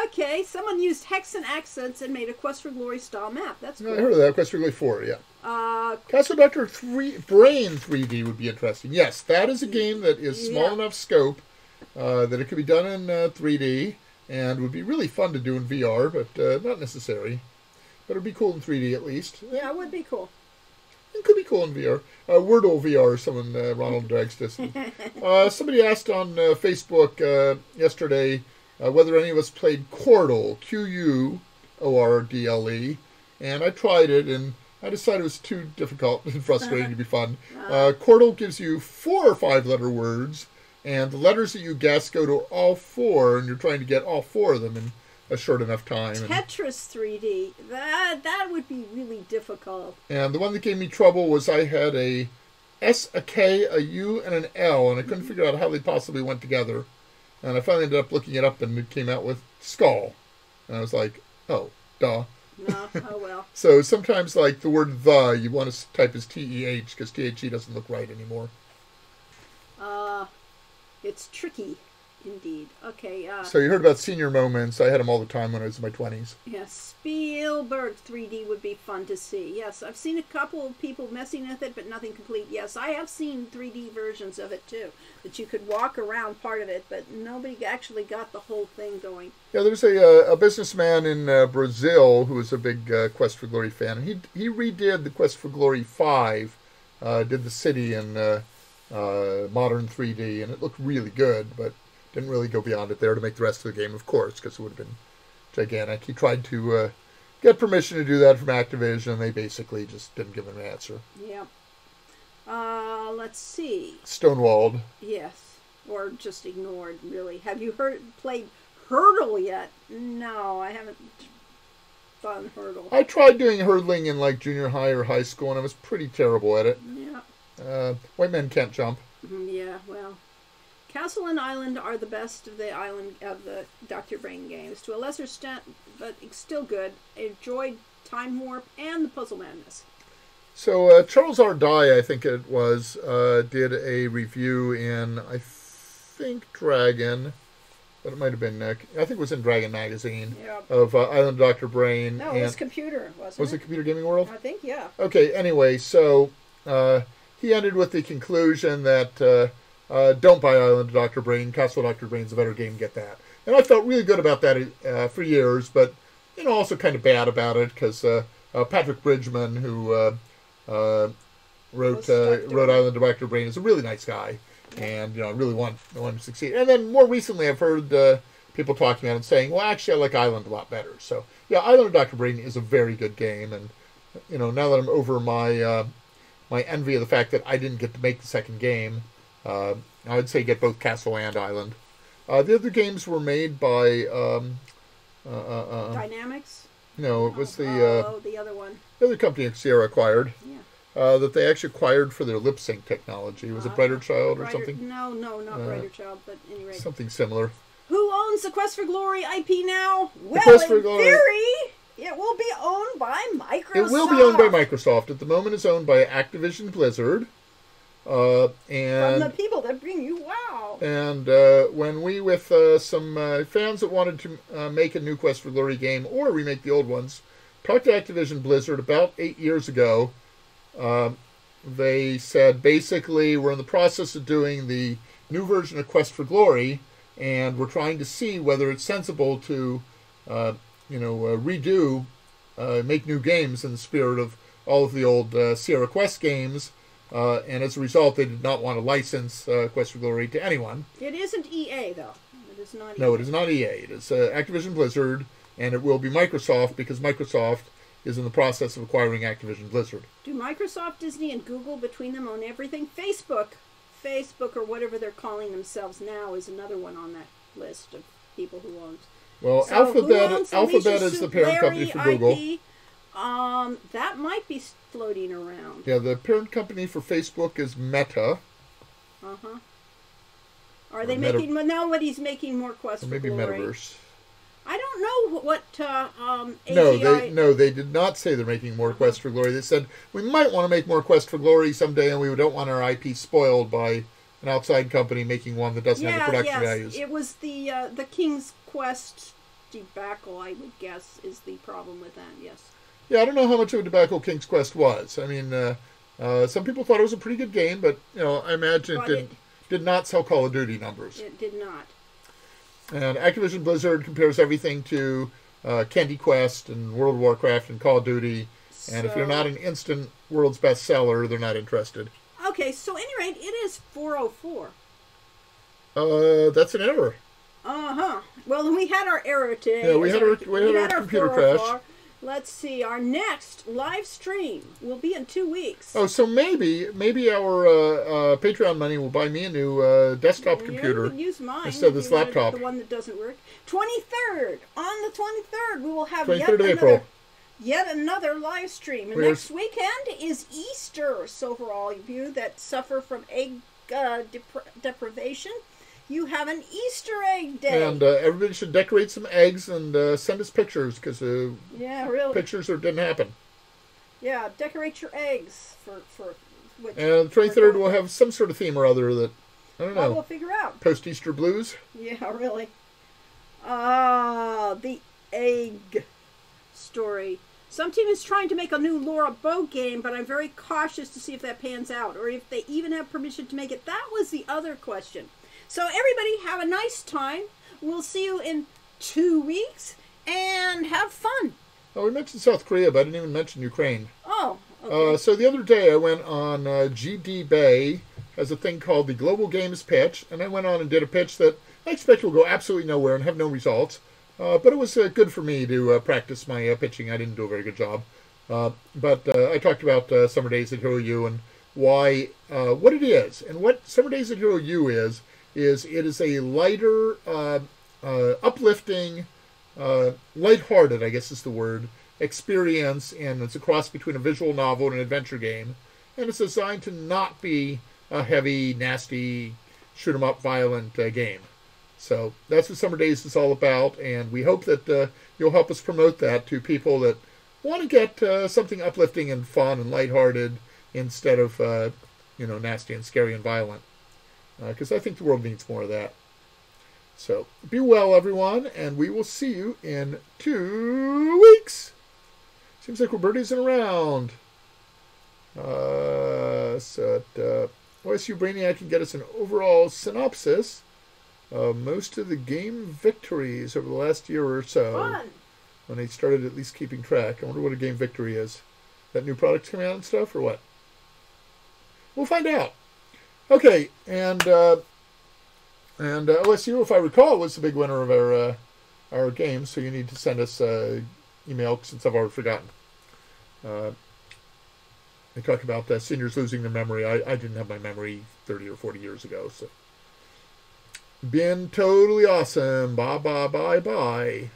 Okay, someone used hex and accents and made a Quest for Glory style map. That's cool. I heard of that. Quest for Glory 4, yeah. Castle Doctor Brain 3D would be interesting. Yes, that is a game that is small enough scope that it could be done in 3D and would be really fun to do in VR, but not necessary. But it would be cool in 3D at least. Yeah, it would be cool. It could be cool in VR. Wordle VR, someone, Ronald Dragstess. Somebody asked on Facebook yesterday whether any of us played Quordle, Quordle, and I tried it, and I decided it was too difficult and frustrating to be fun. Quordle gives you 4 or 5-letter words, and the letters that you guess go to all 4, and you're trying to get all 4 of them in a short enough time. Tetris 3D, that would be really difficult. And the one that gave me trouble was I had a S, a K, a U, and an L, and I couldn't figure out how they possibly went together. And I finally ended up looking it up, and it came out with skull. And I was like, oh, duh. No, oh well. So sometimes, like, the word the, you want to type as T-E-H, because T-H-E doesn't look right anymore. It's tricky, indeed. Okay, So you heard about senior moments. I had them all the time when I was in my 20s. Yeah, Spielberg 3D would be fun to see. Yes, I've seen a couple of people messing with it, but nothing complete. Yes, I have seen 3D versions of it, too, that you could walk around part of it, but nobody actually got the whole thing going. Yeah, there's a businessman in Brazil who was a big Quest for Glory fan, and he redid the Quest for Glory 5, did the city in modern 3D, and it looked really good, but didn't really go beyond it there to make the rest of the game, of course, because it would have been gigantic. He tried to get permission to do that from Activision, and they basically just didn't give him an answer. Yeah. Let's see. Stonewalled. Yes, or just ignored, really. Have you played Hurdle yet? No, I haven't done Hurdle. I tried doing hurdling in like junior high or high school, and I was pretty terrible at it. Yeah. White men can't jump. Yeah, well. Castle and Island are the best of the Dr. Brain games. To a lesser extent, but it's still good. I enjoyed Time Warp and the Puzzle Madness. So Charles R. Dye, I think it was, did a review in, I think, Dragon, but it might have been, I think it was in Dragon Magazine, of Island of Dr. Brain. No, it was Computer, wasn't it? Was it Computer Gaming World? I think, yeah. Okay, anyway, so he ended with the conclusion that don't buy Island of Dr. Brain. Castle of Dr. Brain's a better game, get that. And I felt really good about that for years, but also kind of bad about it, because Patrick Bridgman, who wrote Island of Dr. Brain, is a really nice guy, and I really want him to succeed. And then more recently, I've heard people talking about it and saying, well, actually, I like Island a lot better. So yeah, Island of Dr. Brain is a very good game, and now that I'm over my my envy of the fact that I didn't get to make the second game, I would say get both Castle and Island. The other games were made by Dynamics. No, it was the other one. The other company Sierra acquired. Yeah. That they actually acquired for their lip sync technology. Was it Brighter Child or something? No, not Brighter Child, but anyway. Something similar. Who owns the Quest for Glory IP now? Well, Quest for in Glory. theory, it will be owned by Microsoft. It will be owned by Microsoft. At the moment, it's owned by Activision Blizzard. And from the people that bring you WoW. And when we, with some fans that wanted to make a new Quest for Glory game or remake the old ones, talked to Activision Blizzard about 8 years ago, they said, basically, we're in the process of doing the new version of Quest for Glory, and we're trying to see whether it's sensible to, redo, make new games in the spirit of all of the old Sierra Quest games, and as a result, they did not want to license Quest for Glory to anyone. It isn't EA, though. It is not EA. No, it is not EA. It is Activision Blizzard, and it will be Microsoft because Microsoft is in the process of acquiring Activision Blizzard. Do Microsoft, Disney, and Google between them own everything? Facebook, or whatever they're calling themselves now, is another one on that list of people who owns. Well, So Alphabet is the parent company for Google. IP? That might be floating around. Yeah, the parent company for Facebook is Meta. Uh-huh. Are they making... Nobody's making more Quest Or for maybe Glory. Metaverse. I don't know what AGI... No, they did not say they're making more Quest for Glory. They said, we might want to make more Quest for Glory someday, and we don't want our IP spoiled by an outside company making one that doesn't have the production values. It was the King's Quest debacle, I would guess, is the problem with that, yes. Yeah, I don't know how much of a debacle King's Quest was. I mean, some people thought it was a pretty good game, but I imagine it did not sell Call of Duty numbers. It did not. And Activision Blizzard compares everything to Candy Quest and World of Warcraft and Call of Duty. And if you're not an instant world's best seller, they're not interested. Okay, so at any rate, it is 4:04. That's an error. Uh-huh. Well, we had our error today. Yeah, we had our computer crash. Let's see. Our next live stream will be in 2 weeks. Oh, so maybe our Patreon money will buy me a new desktop computer. You can use mine instead of this laptop. The one that doesn't work. 23rd. On the 23rd, we will have 23rd of April. Yet another live stream. And next weekend is Easter. So for all of you that suffer from egg deprivation, you have an Easter egg day. And everybody should decorate some eggs and send us pictures because yeah, really, pictures didn't happen. Yeah, decorate your eggs for which. And the 23rd we'll have some sort of theme or other that I don't know. We'll figure out. Post-Easter blues. Yeah, really. The egg story. Some team is trying to make a new Laura Bow game, but I'm very cautious to see if that pans out or if they even have permission to make it. That was the other question. So everybody have a nice time. We'll see you in 2 weeks and have fun. Oh, we mentioned South Korea, but I didn't even mention Ukraine. Oh, okay. So the other day I went on GD Bay, has a thing called the Global Games Pitch, and I went on and did a pitch that I expect will go absolutely nowhere and have no results. But it was good for me to practice my pitching. I didn't do a very good job. But I talked about Summer Days at Hero U and why, what it is. And what Summer Days at Hero U is it is a lighter, uplifting, lighthearted, I guess is the word, experience. And it's a cross between a visual novel and an adventure game. And it's designed to not be a heavy, nasty, shoot-'em-up, violent game. So that's what Summer Days is all about, and we hope that you'll help us promote that to people that want to get something uplifting and fun and lighthearted instead of, nasty and scary and violent. Because I think the world needs more of that. So be well, everyone, and we will see you in 2 weeks. Seems like Roberta isn't around. So OSU Brainiac can get us an overall synopsis. Most of the game victories over the last year or so. Fun. When they started at least keeping track. I wonder what a game victory is. That new product's coming out and stuff, or what? We'll find out. Okay, and OSU, if I recall, was the big winner of our game, so you need to send us email since I've already forgotten. They talk about seniors losing their memory. I didn't have my memory 30 or 40 years ago, so. Been totally awesome. Bye, bye, bye, bye.